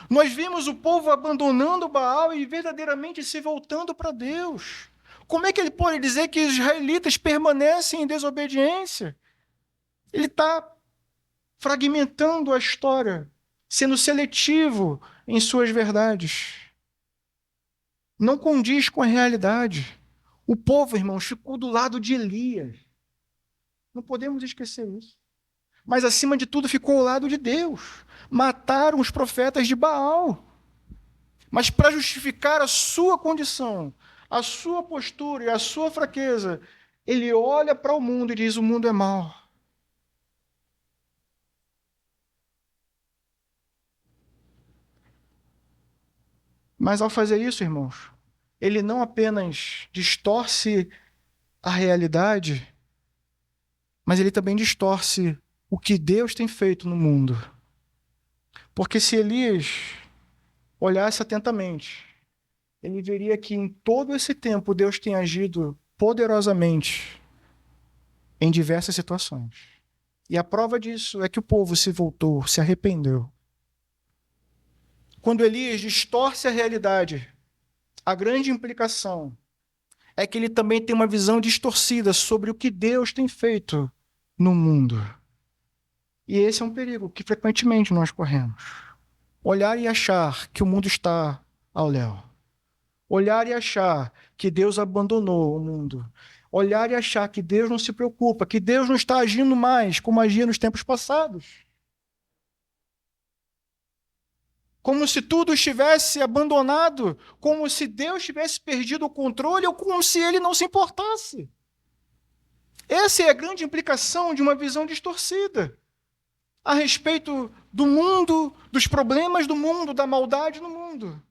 Nós vimos o povo abandonando Baal e verdadeiramente se voltando para Deus. Como é que ele pode dizer que os israelitas permanecem em desobediência? Ele está fragmentando a história, sendo seletivo em suas verdades. Não condiz com a realidade. O povo, irmãos, ficou do lado de Elias. Não podemos esquecer isso. Mas, acima de tudo, ficou ao lado de Deus. Mataram os profetas de Baal. Mas, para justificar a sua condição, a sua postura e a sua fraqueza, ele olha para o mundo e diz, o mundo é mau. Mas, ao fazer isso, irmãos, ele não apenas distorce a realidade, mas ele também distorce o que Deus tem feito no mundo. Porque se Elias olhasse atentamente, ele veria que em todo esse tempo Deus tem agido poderosamente em diversas situações. E a prova disso é que o povo se voltou, se arrependeu. Quando Elias distorce a realidade, a grande implicação é que ele também tem uma visão distorcida sobre o que Deus tem feito no mundo. E esse é um perigo que frequentemente nós corremos. Olhar e achar que o mundo está ao léu. Olhar e achar que Deus abandonou o mundo. Olhar e achar que Deus não se preocupa, que Deus não está agindo mais como agia nos tempos passados. Como se tudo estivesse abandonado, como se Deus tivesse perdido o controle ou como se ele não se importasse. Essa é a grande implicação de uma visão distorcida a respeito do mundo, dos problemas do mundo, da maldade no mundo.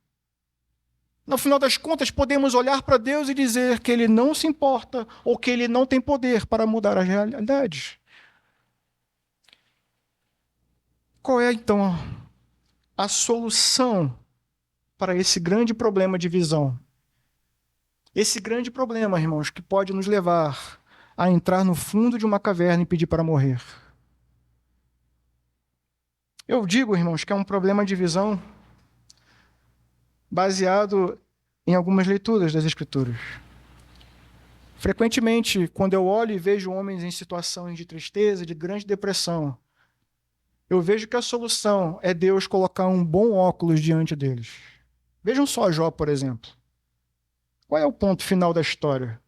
No final das contas, podemos olhar para Deus e dizer que ele não se importa ou que ele não tem poder para mudar as realidades. Qual é, então, a solução para esse grande problema de visão? Esse grande problema, irmãos, que pode nos levar a entrar no fundo de uma caverna e pedir para morrer. Eu digo, irmãos, que é um problema de visão baseado em algumas leituras das Escrituras. Frequentemente, quando eu olho e vejo homens em situações de tristeza, de grande depressão, eu vejo que a solução é Deus colocar um bom óculos diante deles. Vejam só Jó, por exemplo. Qual é o ponto final da história?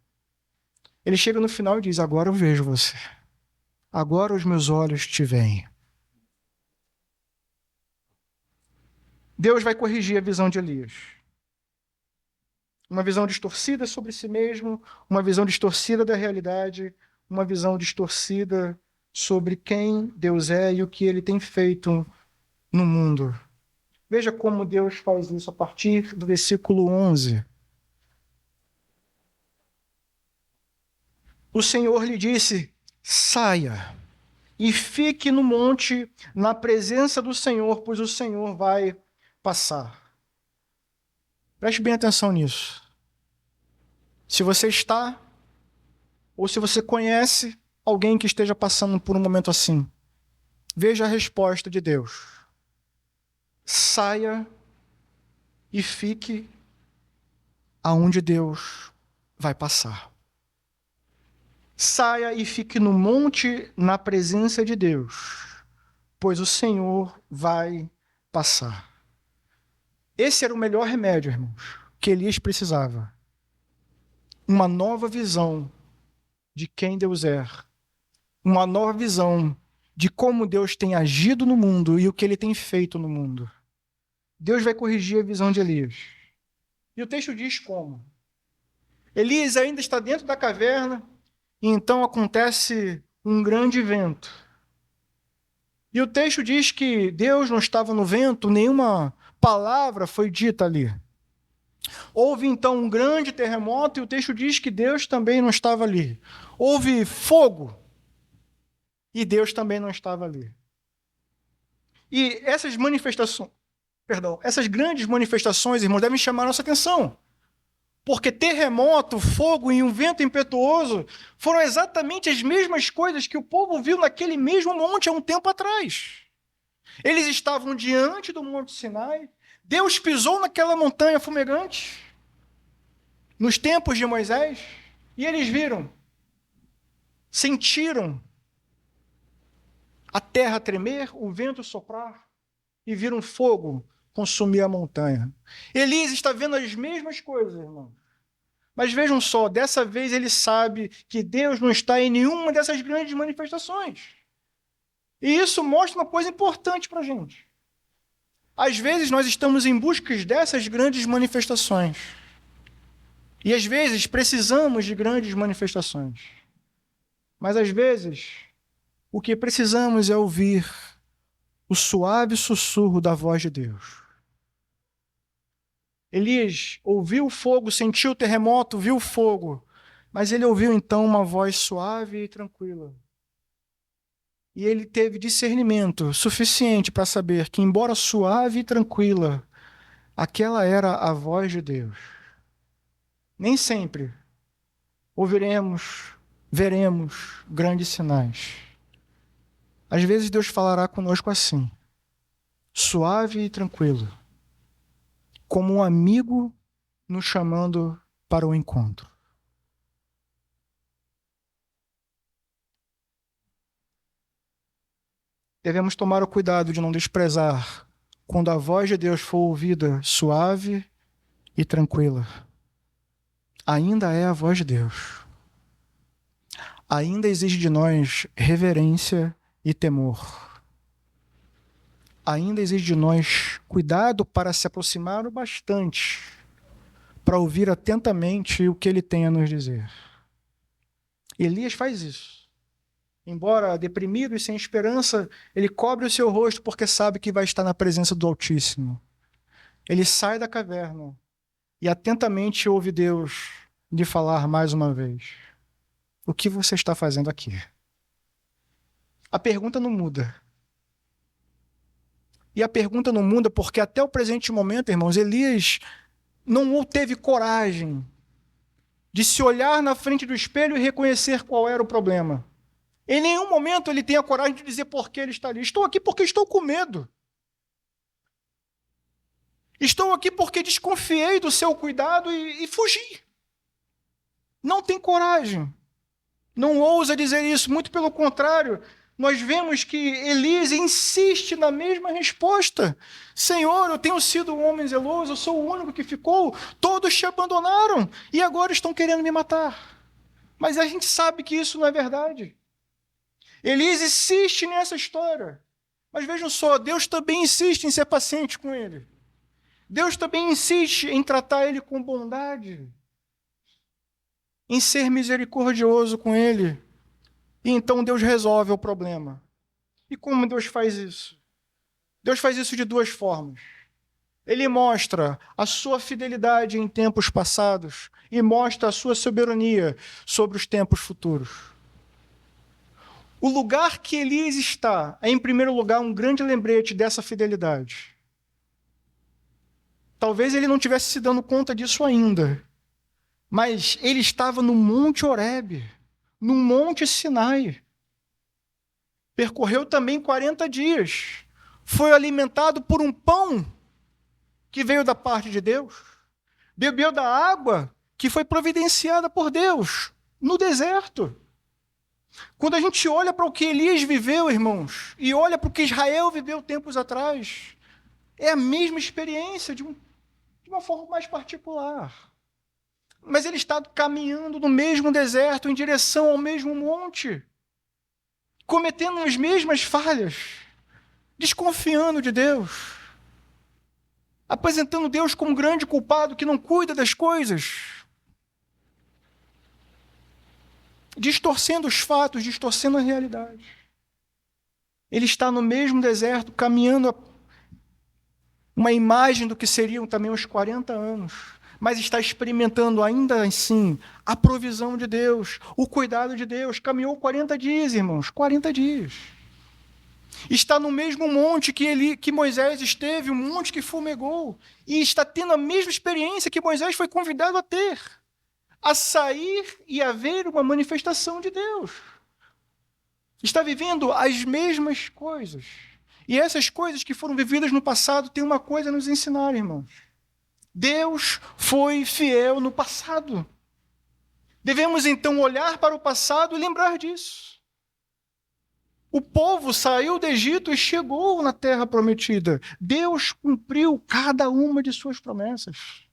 Ele chega no final e diz, agora eu vejo você. Agora os meus olhos te veem. Deus vai corrigir a visão de Elias. Uma visão distorcida sobre si mesmo, uma visão distorcida da realidade, uma visão distorcida sobre quem Deus é e o que ele tem feito no mundo. Veja como Deus faz isso a partir do versículo 11. O Senhor lhe disse, saia e fique no monte na presença do Senhor, pois o Senhor vai passar. Preste bem atenção nisso. Se você está, ou se você conhece alguém que esteja passando por um momento assim, veja a resposta de Deus. Saia e fique aonde Deus vai passar. Saia e fique no monte na presença de Deus, pois o Senhor vai passar. Esse era o melhor remédio, irmãos, que Elias precisava. Uma nova visão de quem Deus é. Uma nova visão de como Deus tem agido no mundo e o que ele tem feito no mundo. Deus vai corrigir a visão de Elias. E o texto diz como? Elias ainda está dentro da caverna e então acontece um grande vento. E o texto diz que Deus não estava no vento, nenhuma palavra foi dita ali. Houve então um grande terremoto e o texto diz que Deus também não estava ali. Houve fogo e Deus também não estava ali. E essas grandes manifestações, irmãos, devem chamar a nossa atenção. Porque terremoto, fogo e um vento impetuoso foram exatamente as mesmas coisas que o povo viu naquele mesmo monte há um tempo atrás. Eles estavam diante do Monte Sinai, Deus pisou naquela montanha fumegante, nos tempos de Moisés, e eles viram, sentiram a terra tremer, o vento soprar, e viram fogo consumir a montanha. Elias está vendo as mesmas coisas, irmão. Mas vejam só, dessa vez ele sabe que Deus não está em nenhuma dessas grandes manifestações. E isso mostra uma coisa importante para a gente. Às vezes nós estamos em busca dessas grandes manifestações. E às vezes precisamos de grandes manifestações. Mas às vezes o que precisamos é ouvir o suave sussurro da voz de Deus. Elias ouviu o fogo, sentiu o terremoto, viu o fogo, mas ele ouviu então uma voz suave e tranquila. E ele teve discernimento suficiente para saber que, embora suave e tranquila, aquela era a voz de Deus. Nem sempre veremos grandes sinais. Às vezes Deus falará conosco assim, suave e tranquilo, como um amigo nos chamando para o encontro. Devemos tomar o cuidado de não desprezar quando a voz de Deus for ouvida suave e tranquila. Ainda é a voz de Deus. Ainda exige de nós reverência e temor. Ainda exige de nós cuidado para se aproximar o bastante, para ouvir atentamente o que ele tem a nos dizer. Elias faz isso. Embora deprimido e sem esperança, ele cobre o seu rosto porque sabe que vai estar na presença do Altíssimo. Ele sai da caverna e atentamente ouve Deus lhe falar mais uma vez. O que você está fazendo aqui? A pergunta não muda. E a pergunta não muda porque até o presente momento, irmãos, Elias não teve coragem de se olhar na frente do espelho e reconhecer qual era o problema. Em nenhum momento ele tem a coragem de dizer por que ele está ali. Estou aqui porque estou com medo. Estou aqui porque desconfiei do seu cuidado e fugi. Não tem coragem. Não ousa dizer isso. Muito pelo contrário, nós vemos que Elias insiste na mesma resposta. Senhor, eu tenho sido um homem zeloso, eu sou o único que ficou. Todos te abandonaram e agora estão querendo me matar. Mas a gente sabe que isso não é verdade. Elias insiste nessa história. Mas vejam só, Deus também insiste em ser paciente com ele. Deus também insiste em tratar ele com bondade, em ser misericordioso com ele. E então Deus resolve o problema. E como Deus faz isso? Deus faz isso de duas formas. Ele mostra a sua fidelidade em tempos passados e mostra a sua soberania sobre os tempos futuros. O lugar que Elias está é, em primeiro lugar, um grande lembrete dessa fidelidade. Talvez ele não tivesse se dando conta disso ainda, mas ele estava no Monte Horebe, no Monte Sinai. Percorreu também 40 dias. Foi alimentado por um pão que veio da parte de Deus. Bebeu da água que foi providenciada por Deus no deserto. Quando a gente olha para o que Elias viveu, irmãos, e olha para o que Israel viveu tempos atrás, é a mesma experiência de uma forma mais particular. Mas ele está caminhando no mesmo deserto, em direção ao mesmo monte, cometendo as mesmas falhas, desconfiando de Deus, apresentando Deus como um grande culpado que não cuida das coisas, distorcendo os fatos, distorcendo a realidade. Ele está no mesmo deserto, caminhando uma imagem do que seriam também os 40 anos, mas está experimentando ainda assim a provisão de Deus, o cuidado de Deus. Caminhou 40 dias, irmãos, 40 dias. Está no mesmo monte que Moisés esteve, um monte que fumegou, e está tendo a mesma experiência que Moisés foi convidado a ter, a sair e a ver uma manifestação de Deus. Está vivendo as mesmas coisas. E essas coisas que foram vividas no passado têm uma coisa a nos ensinar, irmãos. Deus foi fiel no passado. Devemos então olhar para o passado e lembrar disso. O povo saiu do Egito e chegou na terra prometida. Deus cumpriu cada uma de suas promessas.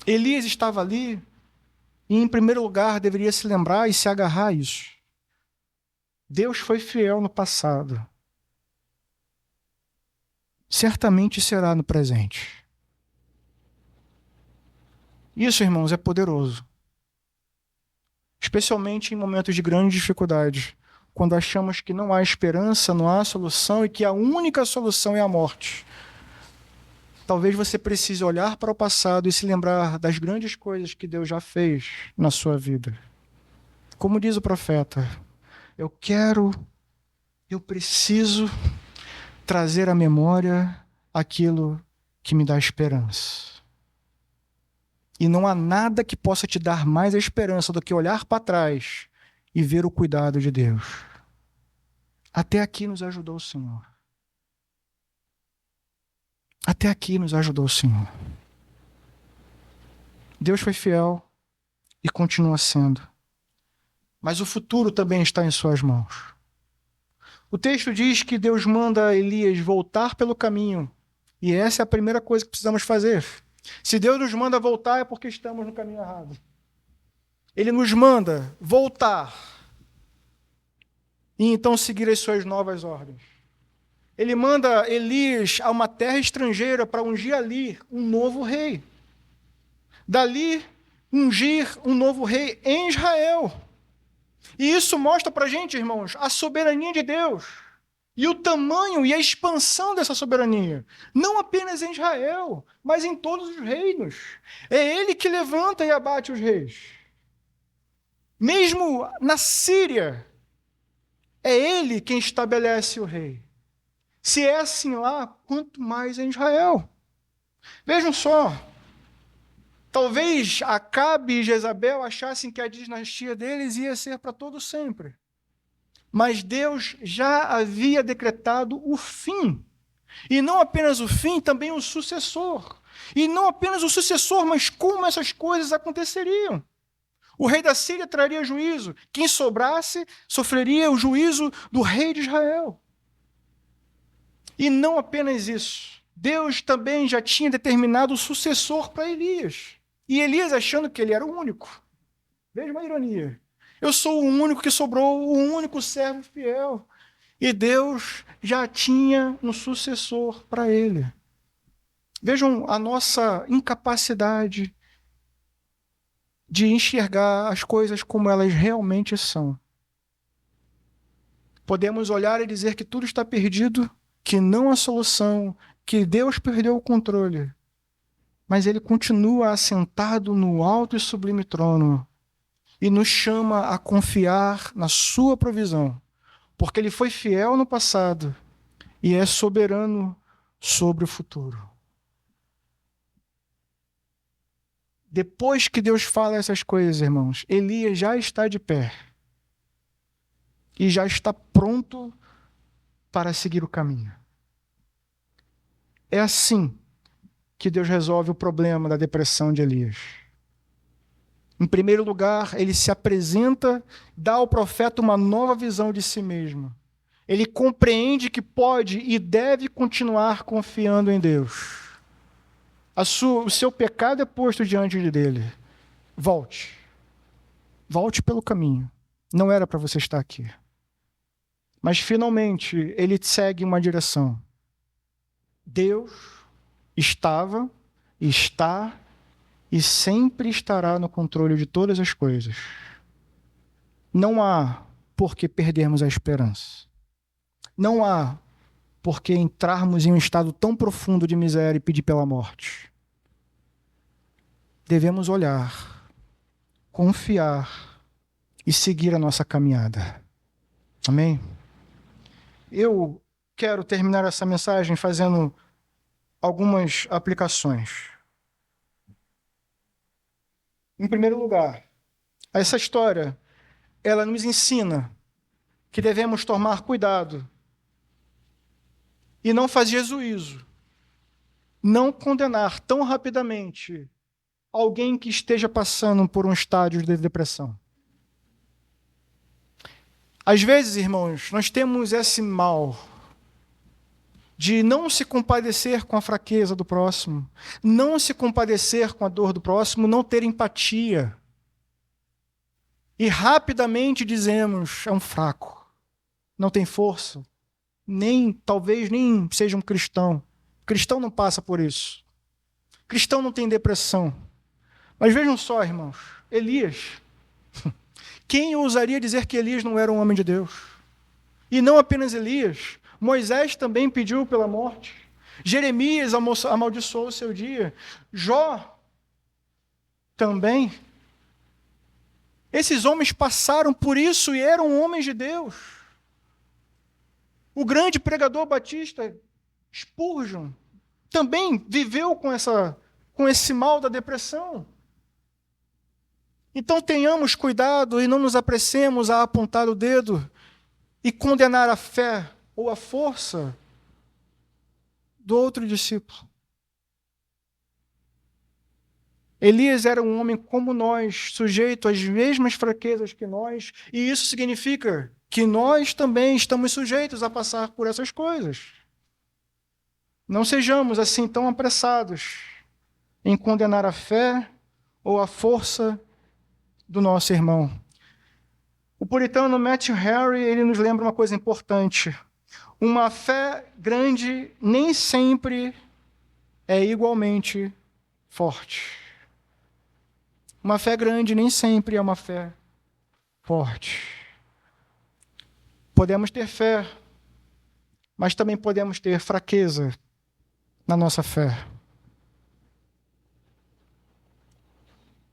Elias estava ali e, em primeiro lugar, deveria se lembrar e se agarrar a isso. Deus foi fiel no passado. Certamente será no presente. Isso, irmãos, é poderoso. Especialmente em momentos de grande dificuldade, quando achamos que não há esperança, não há solução e que a única solução é a morte. Talvez você precise olhar para o passado e se lembrar das grandes coisas que Deus já fez na sua vida. Como diz o profeta, eu preciso trazer à memória aquilo que me dá esperança. E não há nada que possa te dar mais a esperança do que olhar para trás e ver o cuidado de Deus. Até aqui nos ajudou o Senhor. Até aqui nos ajudou o Senhor. Deus foi fiel e continua sendo. Mas o futuro também está em suas mãos. O texto diz que Deus manda Elias voltar pelo caminho. E essa é a primeira coisa que precisamos fazer. Se Deus nos manda voltar, é porque estamos no caminho errado. Ele nos manda voltar e então seguir as suas novas ordens. Ele manda Elias a uma terra estrangeira para ungir ali um novo rei. Dali, ungir um novo rei em Israel. E isso mostra para a gente, irmãos, a soberania de Deus. E o tamanho e a expansão dessa soberania. Não apenas em Israel, mas em todos os reinos. É Ele que levanta e abate os reis. Mesmo na Síria, é Ele quem estabelece o rei. Se é assim lá, quanto mais em Israel. Vejam só. Talvez Acabe e Jezabel achassem que a dinastia deles ia ser para todo sempre. Mas Deus já havia decretado o fim. E não apenas o fim, também o sucessor. E não apenas o sucessor, mas como essas coisas aconteceriam. O rei da Síria traria juízo. Quem sobrasse sofreria o juízo do rei de Israel. E não apenas isso. Deus também já tinha determinado o sucessor para Elias. E Elias achando que ele era o único. Veja uma ironia. Eu sou o único que sobrou, o único servo fiel. E Deus já tinha um sucessor para ele. Vejam a nossa incapacidade de enxergar as coisas como elas realmente são. Podemos olhar e dizer que tudo está perdido, que não há solução, que Deus perdeu o controle. Mas Ele continua assentado no alto e sublime trono e nos chama a confiar na sua provisão, porque Ele foi fiel no passado e é soberano sobre o futuro. Depois que Deus fala essas coisas, irmãos, Elias já está de pé e já está pronto para seguir o caminho. É assim que Deus resolve o problema da depressão de Elias. Em primeiro lugar, ele se apresenta, dá ao profeta uma nova visão de si mesmo. Ele compreende que pode e deve continuar confiando em Deus. O seu pecado é posto diante dele. Volte. Volte pelo caminho. Não era para você estar aqui. Mas, finalmente, ele segue uma direção. Deus estava, está e sempre estará no controle de todas as coisas. Não há por que perdermos a esperança. Não há porque entrarmos em um estado tão profundo de miséria e pedir pela morte. Devemos olhar, confiar e seguir a nossa caminhada. Amém? Eu quero terminar essa mensagem fazendo algumas aplicações. Em primeiro lugar, essa história, ela nos ensina que devemos tomar cuidado e não fazer juízo, não condenar tão rapidamente alguém que esteja passando por um estágio de depressão. Às vezes, irmãos, nós temos esse mal de não se compadecer com a fraqueza do próximo, não se compadecer com a dor do próximo, não ter empatia. E rapidamente dizemos, é um fraco, não tem força, talvez nem seja um cristão. Cristão não passa por isso. Cristão não tem depressão. Mas vejam só, irmãos, Elias. Quem ousaria dizer que Elias não era um homem de Deus? E não apenas Elias, Moisés também pediu pela morte. Jeremias amaldiçoou o seu dia. Jó também. Esses homens passaram por isso e eram homens de Deus. O grande pregador batista, Spurgeon, também viveu com esse mal da depressão. Então tenhamos cuidado e não nos apressemos a apontar o dedo e condenar a fé ou a força do outro discípulo. Elias era um homem como nós, sujeito às mesmas fraquezas que nós, e isso significa que nós também estamos sujeitos a passar por essas coisas. Não sejamos assim tão apressados em condenar a fé ou a força do nosso irmão. O puritano Matthew Henry, ele nos lembra uma coisa importante. Uma fé grande nem sempre é igualmente forte. Uma fé grande nem sempre é uma fé forte. Podemos ter fé, mas também podemos ter fraqueza na nossa fé.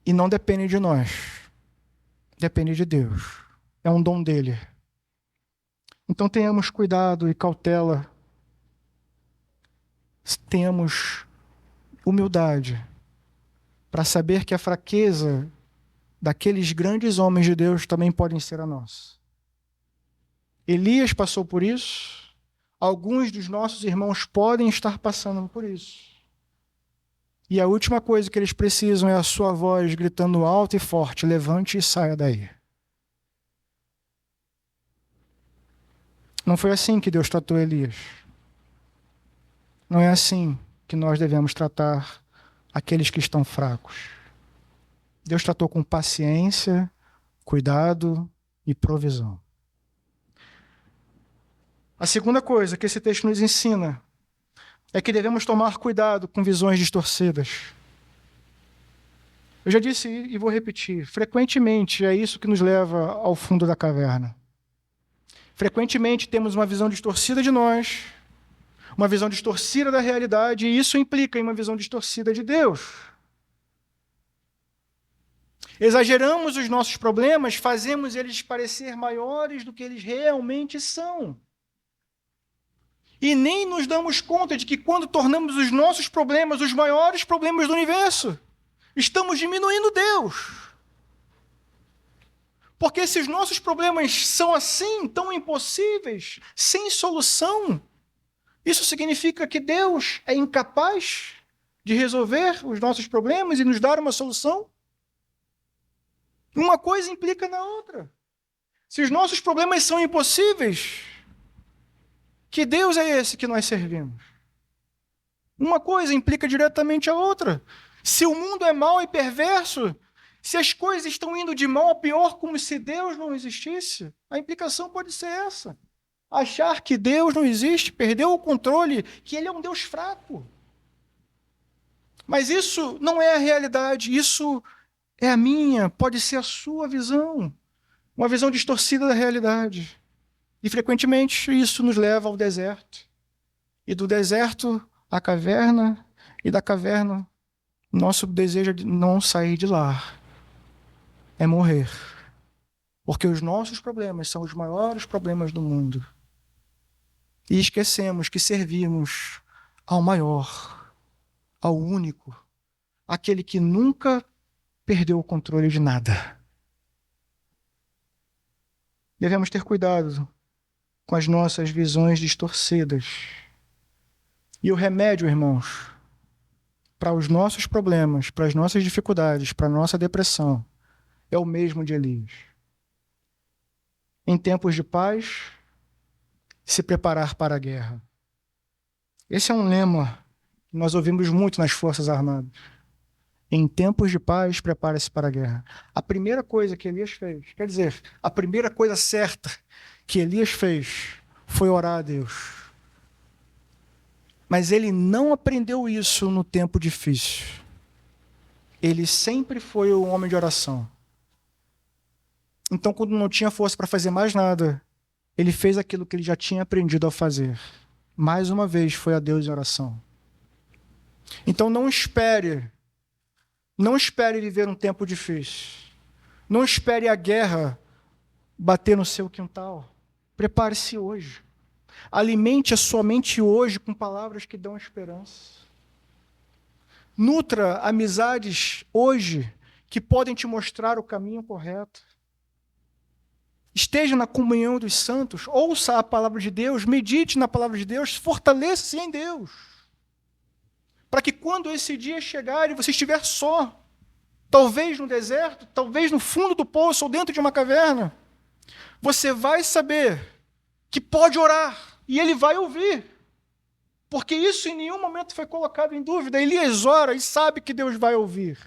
E não depende de nós. Depende de Deus. É um dom dele. Então tenhamos cuidado e cautela. Tenhamos humildade para saber que a fraqueza daqueles grandes homens de Deus também podem ser a nossa. Elias passou por isso. Alguns dos nossos irmãos podem estar passando por isso. E a última coisa que eles precisam é a sua voz gritando alto e forte: levante e saia daí. Não foi assim que Deus tratou Elias. Não é assim que nós devemos tratar aqueles que estão fracos. Deus tratou com paciência, cuidado e provisão. A segunda coisa que esse texto nos ensina é que devemos tomar cuidado com visões distorcidas. Eu já disse e vou repetir, frequentemente é isso que nos leva ao fundo da caverna. Frequentemente temos uma visão distorcida de nós, uma visão distorcida da realidade, e isso implica em uma visão distorcida de Deus. Exageramos os nossos problemas, fazemos eles parecer maiores do que eles realmente são. E nem nos damos conta de que quando tornamos os nossos problemas os maiores problemas do universo, estamos diminuindo Deus. Porque se os nossos problemas são assim, tão impossíveis, sem solução, isso significa que Deus é incapaz de resolver os nossos problemas e nos dar uma solução? Uma coisa implica na outra. Se os nossos problemas são impossíveis, que Deus é esse que nós servimos? Uma coisa implica diretamente a outra. Se o mundo é mau e perverso, se as coisas estão indo de mal a pior como se Deus não existisse, a implicação pode ser essa. Achar que Deus não existe, perdeu o controle, que Ele é um Deus fraco. Mas isso não é a realidade, isso é a minha, pode ser a sua visão. Uma visão distorcida da realidade. E frequentemente isso nos leva ao deserto. E do deserto à caverna, e da caverna, nosso desejo é de não sair de lá, é morrer. Porque os nossos problemas são os maiores problemas do mundo. E esquecemos que servimos ao maior, ao único, aquele que nunca perdeu o controle de nada. Devemos ter cuidado com as nossas visões distorcidas. E o remédio, irmãos, para os nossos problemas, para as nossas dificuldades, para a nossa depressão, é o mesmo de Elias. Em tempos de paz, se preparar para a guerra. Esse é um lema que nós ouvimos muito nas Forças Armadas. Em tempos de paz, prepare-se para a guerra. A primeira coisa que Elias fez, quer dizer, a primeira coisa certa que Elias fez foi orar a Deus. Mas ele não aprendeu isso no tempo difícil. Ele sempre foi um homem de oração. Então, quando não tinha força para fazer mais nada, ele fez aquilo que ele já tinha aprendido a fazer. Mais uma vez, foi a Deus em oração. Então, não espere viver um tempo difícil. Não espere a guerra bater no seu quintal. Prepare-se hoje. Alimente a sua mente hoje com palavras que dão esperança. Nutra amizades hoje que podem te mostrar o caminho correto. Esteja na comunhão dos santos, ouça a palavra de Deus, medite na palavra de Deus, fortaleça-se em Deus. Para que quando esse dia chegar e você estiver só, talvez no deserto, talvez no fundo do poço ou dentro de uma caverna, você vai saber que pode orar e ele vai ouvir. Porque isso em nenhum momento foi colocado em dúvida. Elias ora e sabe que Deus vai ouvir.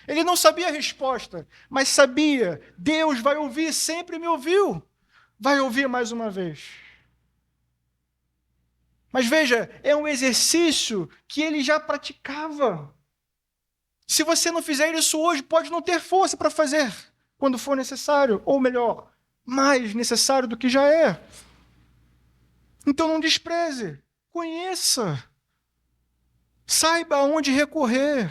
Ele não sabia a resposta, mas sabia, Deus vai ouvir, sempre me ouviu. Vai ouvir mais uma vez. Mas veja, é um exercício que ele já praticava. Se você não fizer isso hoje, pode não ter força para fazer quando for necessário, ou melhor, mais necessário do que já é. Então não despreze, conheça, saiba aonde recorrer.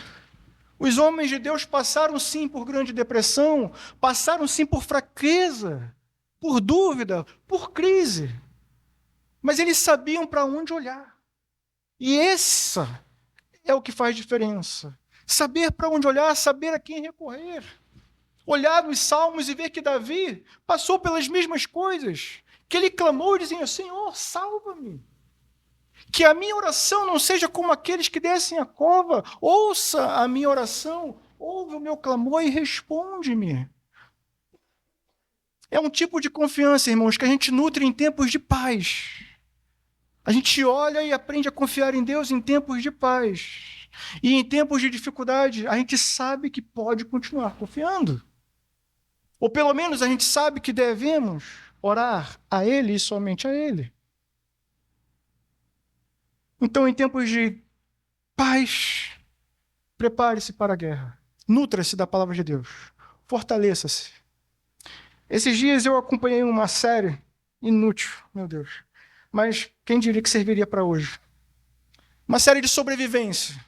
Os homens de Deus passaram sim por grande depressão, passaram sim por fraqueza, por dúvida, por crise. Mas eles sabiam para onde olhar. E essa é o que faz diferença. Saber para onde olhar, saber a quem recorrer. Olhar nos Salmos e ver que Davi passou pelas mesmas coisas. Que ele clamou dizendo, Senhor, salva-me. Que a minha oração não seja como aqueles que descem a cova. Ouça a minha oração, ouve o meu clamor e responde-me. É um tipo de confiança, irmãos, que a gente nutre em tempos de paz. A gente olha e aprende a confiar em Deus em tempos de paz. E em tempos de dificuldade, a gente sabe que pode continuar confiando. Ou pelo menos a gente sabe que devemos orar a Ele e somente a Ele. Então, em tempos de paz, prepare-se para a guerra. Nutra-se da palavra de Deus. Fortaleça-se. Esses dias eu acompanhei uma série inútil, meu Deus. Mas quem diria que serviria para hoje? Uma série de sobrevivência.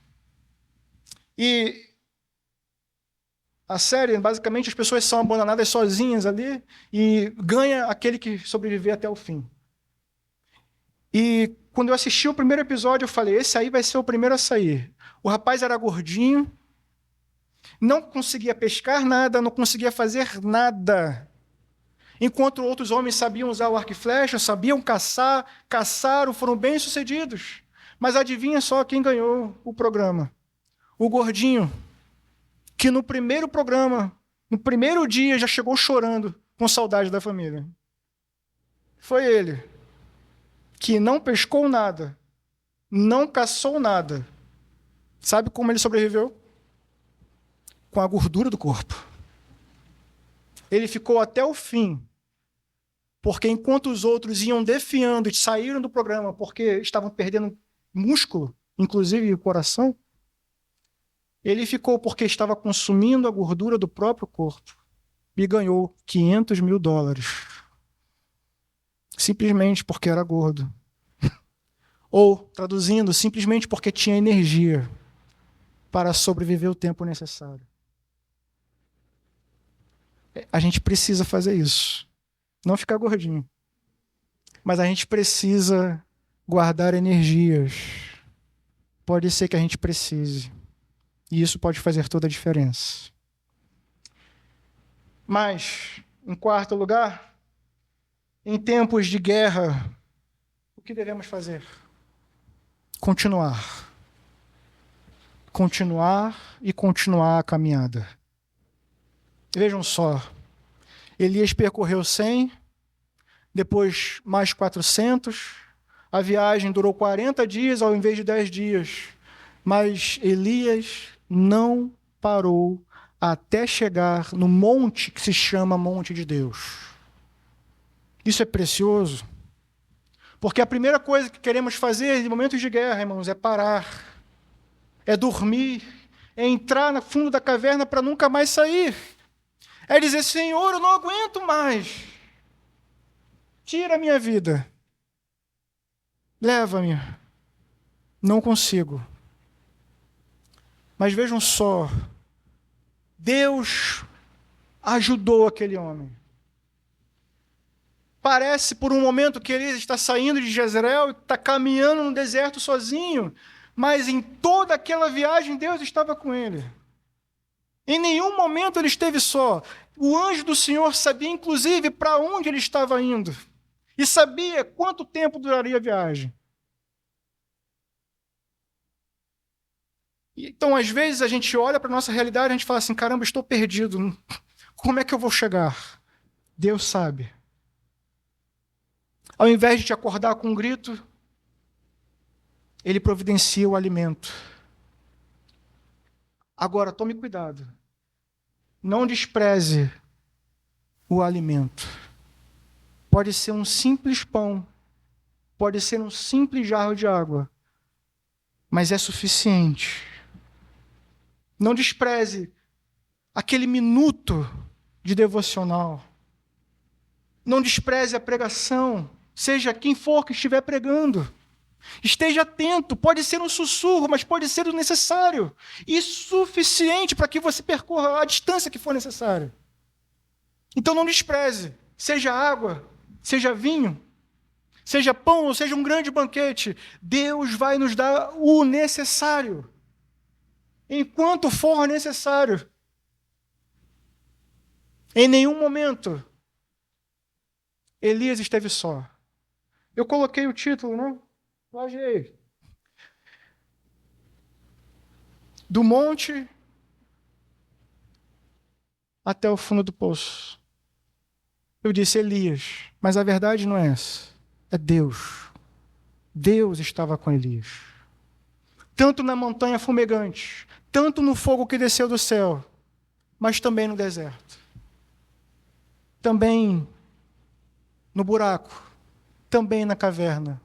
E a série, basicamente, as pessoas são abandonadas sozinhas ali e ganha aquele que sobreviver até o fim. E quando eu assisti o primeiro episódio, eu falei, esse aí vai ser o primeiro a sair. O rapaz era gordinho, não conseguia pescar nada, não conseguia fazer nada. Enquanto outros homens sabiam usar o arco e flecha, sabiam caçar, caçaram, foram bem-sucedidos. Mas adivinha só quem ganhou o programa? O gordinho, que no primeiro programa, no primeiro dia, já chegou chorando, com saudade da família. Foi ele, que não pescou nada, não caçou nada. Sabe como ele sobreviveu? Com a gordura do corpo. Ele ficou até o fim, porque enquanto os outros iam defiando e saíram do programa porque estavam perdendo músculo, inclusive o coração, ele ficou porque estava consumindo a gordura do próprio corpo e ganhou $500 mil. Simplesmente porque era gordo. Ou, traduzindo, simplesmente porque tinha energia para sobreviver o tempo necessário. A gente precisa fazer isso. Não ficar gordinho. Mas a gente precisa guardar energias. Pode ser que a gente precise. E isso pode fazer toda a diferença. Mas, em quarto lugar, em tempos de guerra, o que devemos fazer? Continuar. Continuar e continuar a caminhada. Vejam só, Elias percorreu 100, depois mais 400, a viagem durou 40 dias ao invés de 10 dias, mas Elias não parou até chegar no monte que se chama Monte de Deus. Isso é precioso, porque a primeira coisa que queremos fazer em momentos de guerra, irmãos, é parar, é dormir, é entrar no fundo da caverna para nunca mais sair. É dizer, Senhor, eu não aguento mais. Tira a minha vida. Leva-me. Não consigo. Mas vejam só. Deus ajudou aquele homem. Parece por um momento que ele está saindo de Jezreel e está caminhando no deserto sozinho. Mas em toda aquela viagem, Deus estava com ele. Em nenhum momento ele esteve só. O anjo do Senhor sabia, inclusive, para onde ele estava indo. E sabia quanto tempo duraria a viagem. Então, às vezes, a gente olha para a nossa realidade e a gente fala assim, caramba, estou perdido. Como é que eu vou chegar? Deus sabe. Ao invés de te acordar com um grito, Ele providencia o alimento. Agora, tome cuidado. Não despreze o alimento. Pode ser um simples pão, pode ser um simples jarro de água, mas é suficiente. Não despreze aquele minuto de devocional. Não despreze a pregação, seja quem for que estiver pregando. Esteja atento, pode ser um sussurro, mas pode ser o necessário e suficiente para que você percorra a distância que for necessária. Então não despreze, seja água, seja vinho, seja pão ou seja um grande banquete, Deus vai nos dar o necessário, enquanto for necessário. Em nenhum momento Elias esteve só. Eu coloquei o título, não? Lajeei. Do monte até o fundo do poço. Eu disse Elias, mas a verdade não é essa. É Deus. Deus estava com Elias. Tanto na montanha fumegante, tanto no fogo que desceu do céu, mas também no deserto. Também no buraco, também na caverna.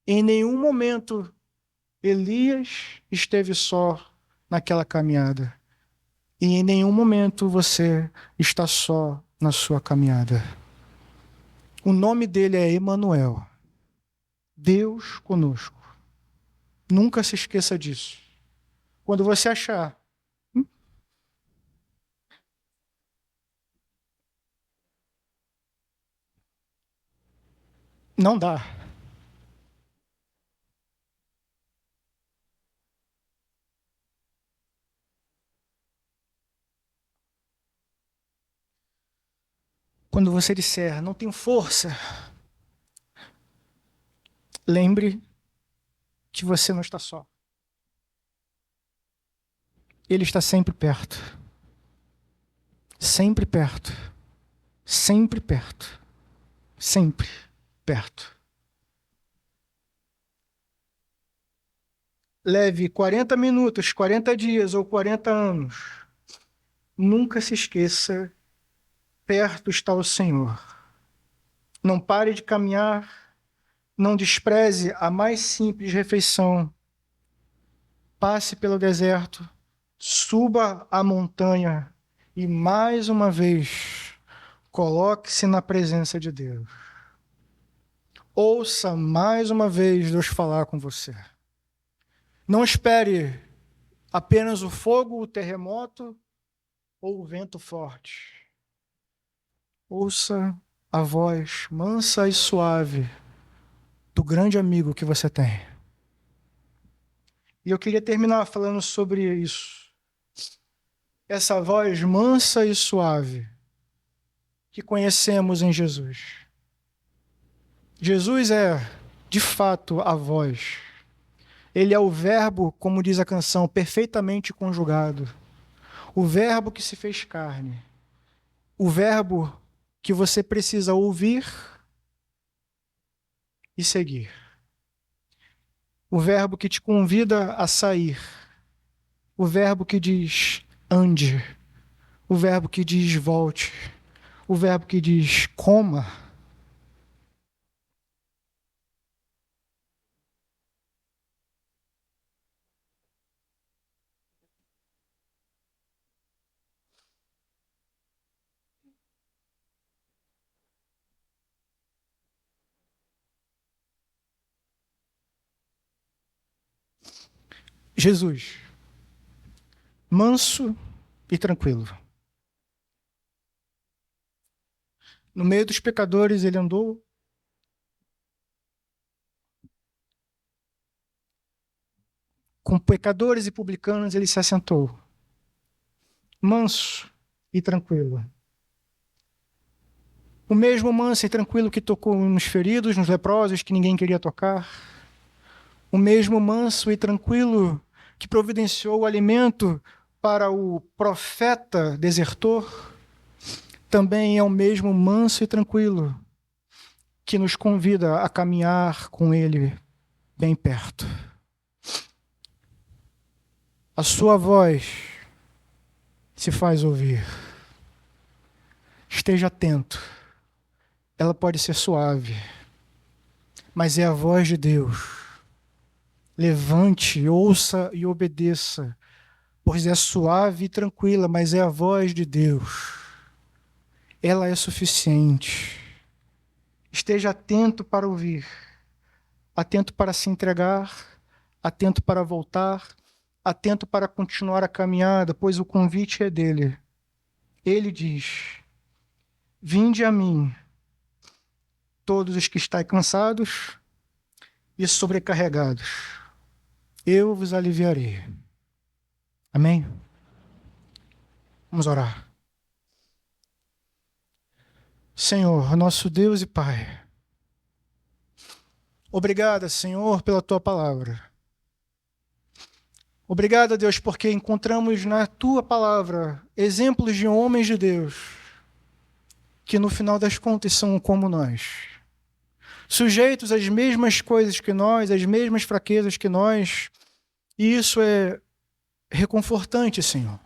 Em nenhum momento Elias esteve só naquela caminhada. E em nenhum momento você está só na sua caminhada. O nome dele é Emanuel. Deus conosco. Nunca se esqueça disso. Quando você achar não dá. Quando você disser, não tenho força, lembre que você não está só. Ele está sempre perto. Sempre perto. Sempre perto. Sempre perto. Leve 40 minutos, 40 dias ou 40 anos. Nunca se esqueça, perto está o Senhor. Não pare de caminhar, não despreze a mais simples refeição. Passe pelo deserto, suba a montanha e, mais uma vez, coloque-se na presença de Deus. Ouça mais uma vez Deus falar com você. Não espere apenas o fogo, o terremoto ou o vento forte. Ouça a voz mansa e suave do grande amigo que você tem. E eu queria terminar falando sobre isso. Essa voz mansa e suave que conhecemos em Jesus. Jesus é, de fato, a voz. Ele é o verbo, como diz a canção, perfeitamente conjugado. O verbo que se fez carne. O verbo que você precisa ouvir e seguir. O verbo que te convida a sair. O verbo que diz ande. O verbo que diz volte. O verbo que diz coma. Jesus, manso e tranquilo. No meio dos pecadores ele andou. Com pecadores e publicanos ele se assentou. Manso e tranquilo. O mesmo manso e tranquilo que tocou nos feridos, nos leprosos que ninguém queria tocar. O mesmo manso e tranquilo que providenciou o alimento para o profeta desertor. Também é o mesmo manso e tranquilo que nos convida a caminhar com ele bem perto. A sua voz se faz ouvir. Esteja atento. Ela pode ser suave, mas é a voz de Deus. Levante, ouça e obedeça, pois é suave e tranquila, mas é a voz de Deus. Ela é suficiente. Esteja atento para ouvir, atento para se entregar, atento para voltar, atento para continuar a caminhada, pois o convite é dele. Ele diz: vinde a mim, todos os que estáis cansados e sobrecarregados, eu vos aliviarei. Amém? Vamos orar. Senhor, nosso Deus e Pai, obrigado, Senhor, pela Tua palavra. Obrigado, Deus, porque encontramos na Tua palavra exemplos de homens de Deus que, no final das contas, são como nós. Sujeitos às mesmas coisas que nós, às mesmas fraquezas que nós. E isso é reconfortante, Senhor.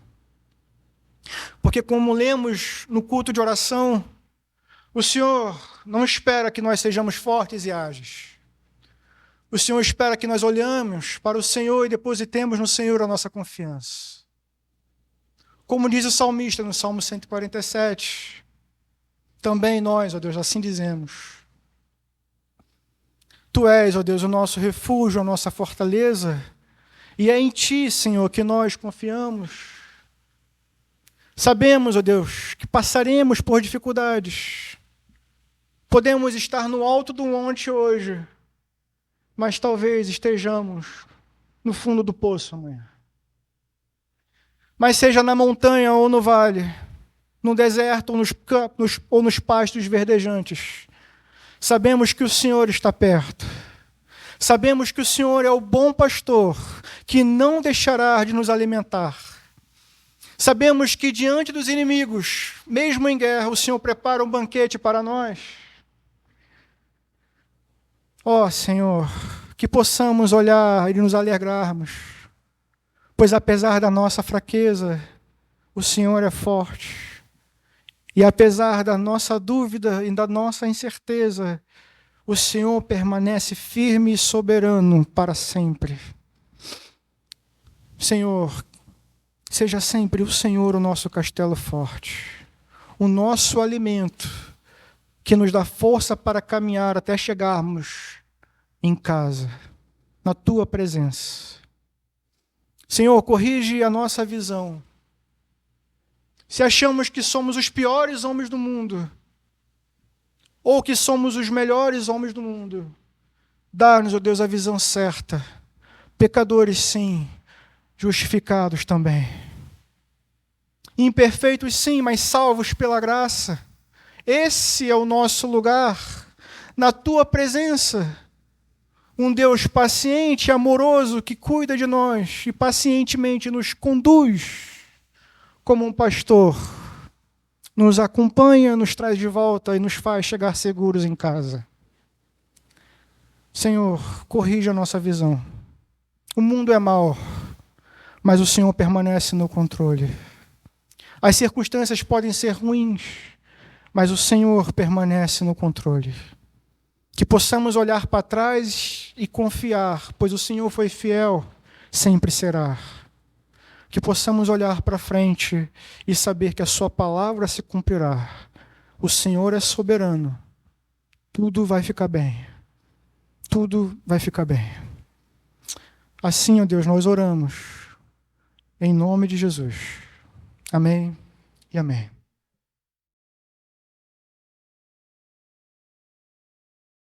Porque como lemos no culto de oração, o Senhor não espera que nós sejamos fortes e ágeis. O Senhor espera que nós olhemos para o Senhor e depositemos no Senhor a nossa confiança. Como diz o salmista no Salmo 147, também nós, ó Deus, assim dizemos. Tu és, ó Deus, o nosso refúgio, a nossa fortaleza, e é em Ti, Senhor, que nós confiamos. Sabemos, ó Deus, que passaremos por dificuldades. Podemos estar no alto do monte hoje, mas talvez estejamos no fundo do poço amanhã. Mas seja na montanha ou no vale, no deserto ou nos campos ou nos pastos verdejantes, sabemos que o Senhor está perto. Sabemos que o Senhor é o bom pastor, que não deixará de nos alimentar. Sabemos que diante dos inimigos, mesmo em guerra, o Senhor prepara um banquete para nós. Ó Senhor, que possamos olhar e nos alegrarmos, pois apesar da nossa fraqueza, o Senhor é forte. E apesar da nossa dúvida e da nossa incerteza, o Senhor permanece firme e soberano para sempre. Senhor, seja sempre o Senhor o nosso castelo forte, o nosso alimento que nos dá força para caminhar até chegarmos em casa, na tua presença. Senhor, corrige a nossa visão. Se achamos que somos os piores homens do mundo, ou que somos os melhores homens do mundo, dá-nos, ó Deus, a visão certa. Pecadores, sim, justificados também. Imperfeitos, sim, mas salvos pela graça. Esse é o nosso lugar, na tua presença. Um Deus paciente e amoroso que cuida de nós e pacientemente nos conduz como um pastor. Nos acompanha, nos traz de volta e nos faz chegar seguros em casa. Senhor, corrija a nossa visão. O mundo é mau, mas o Senhor permanece no controle. As circunstâncias podem ser ruins, mas o Senhor permanece no controle. Que possamos olhar para trás e confiar, pois o Senhor foi fiel, sempre será. Que possamos olhar para frente e saber que a sua palavra se cumprirá. O Senhor é soberano. Tudo vai ficar bem. Tudo vai ficar bem. Assim, ó Deus, nós oramos. Em nome de Jesus. Amém e amém.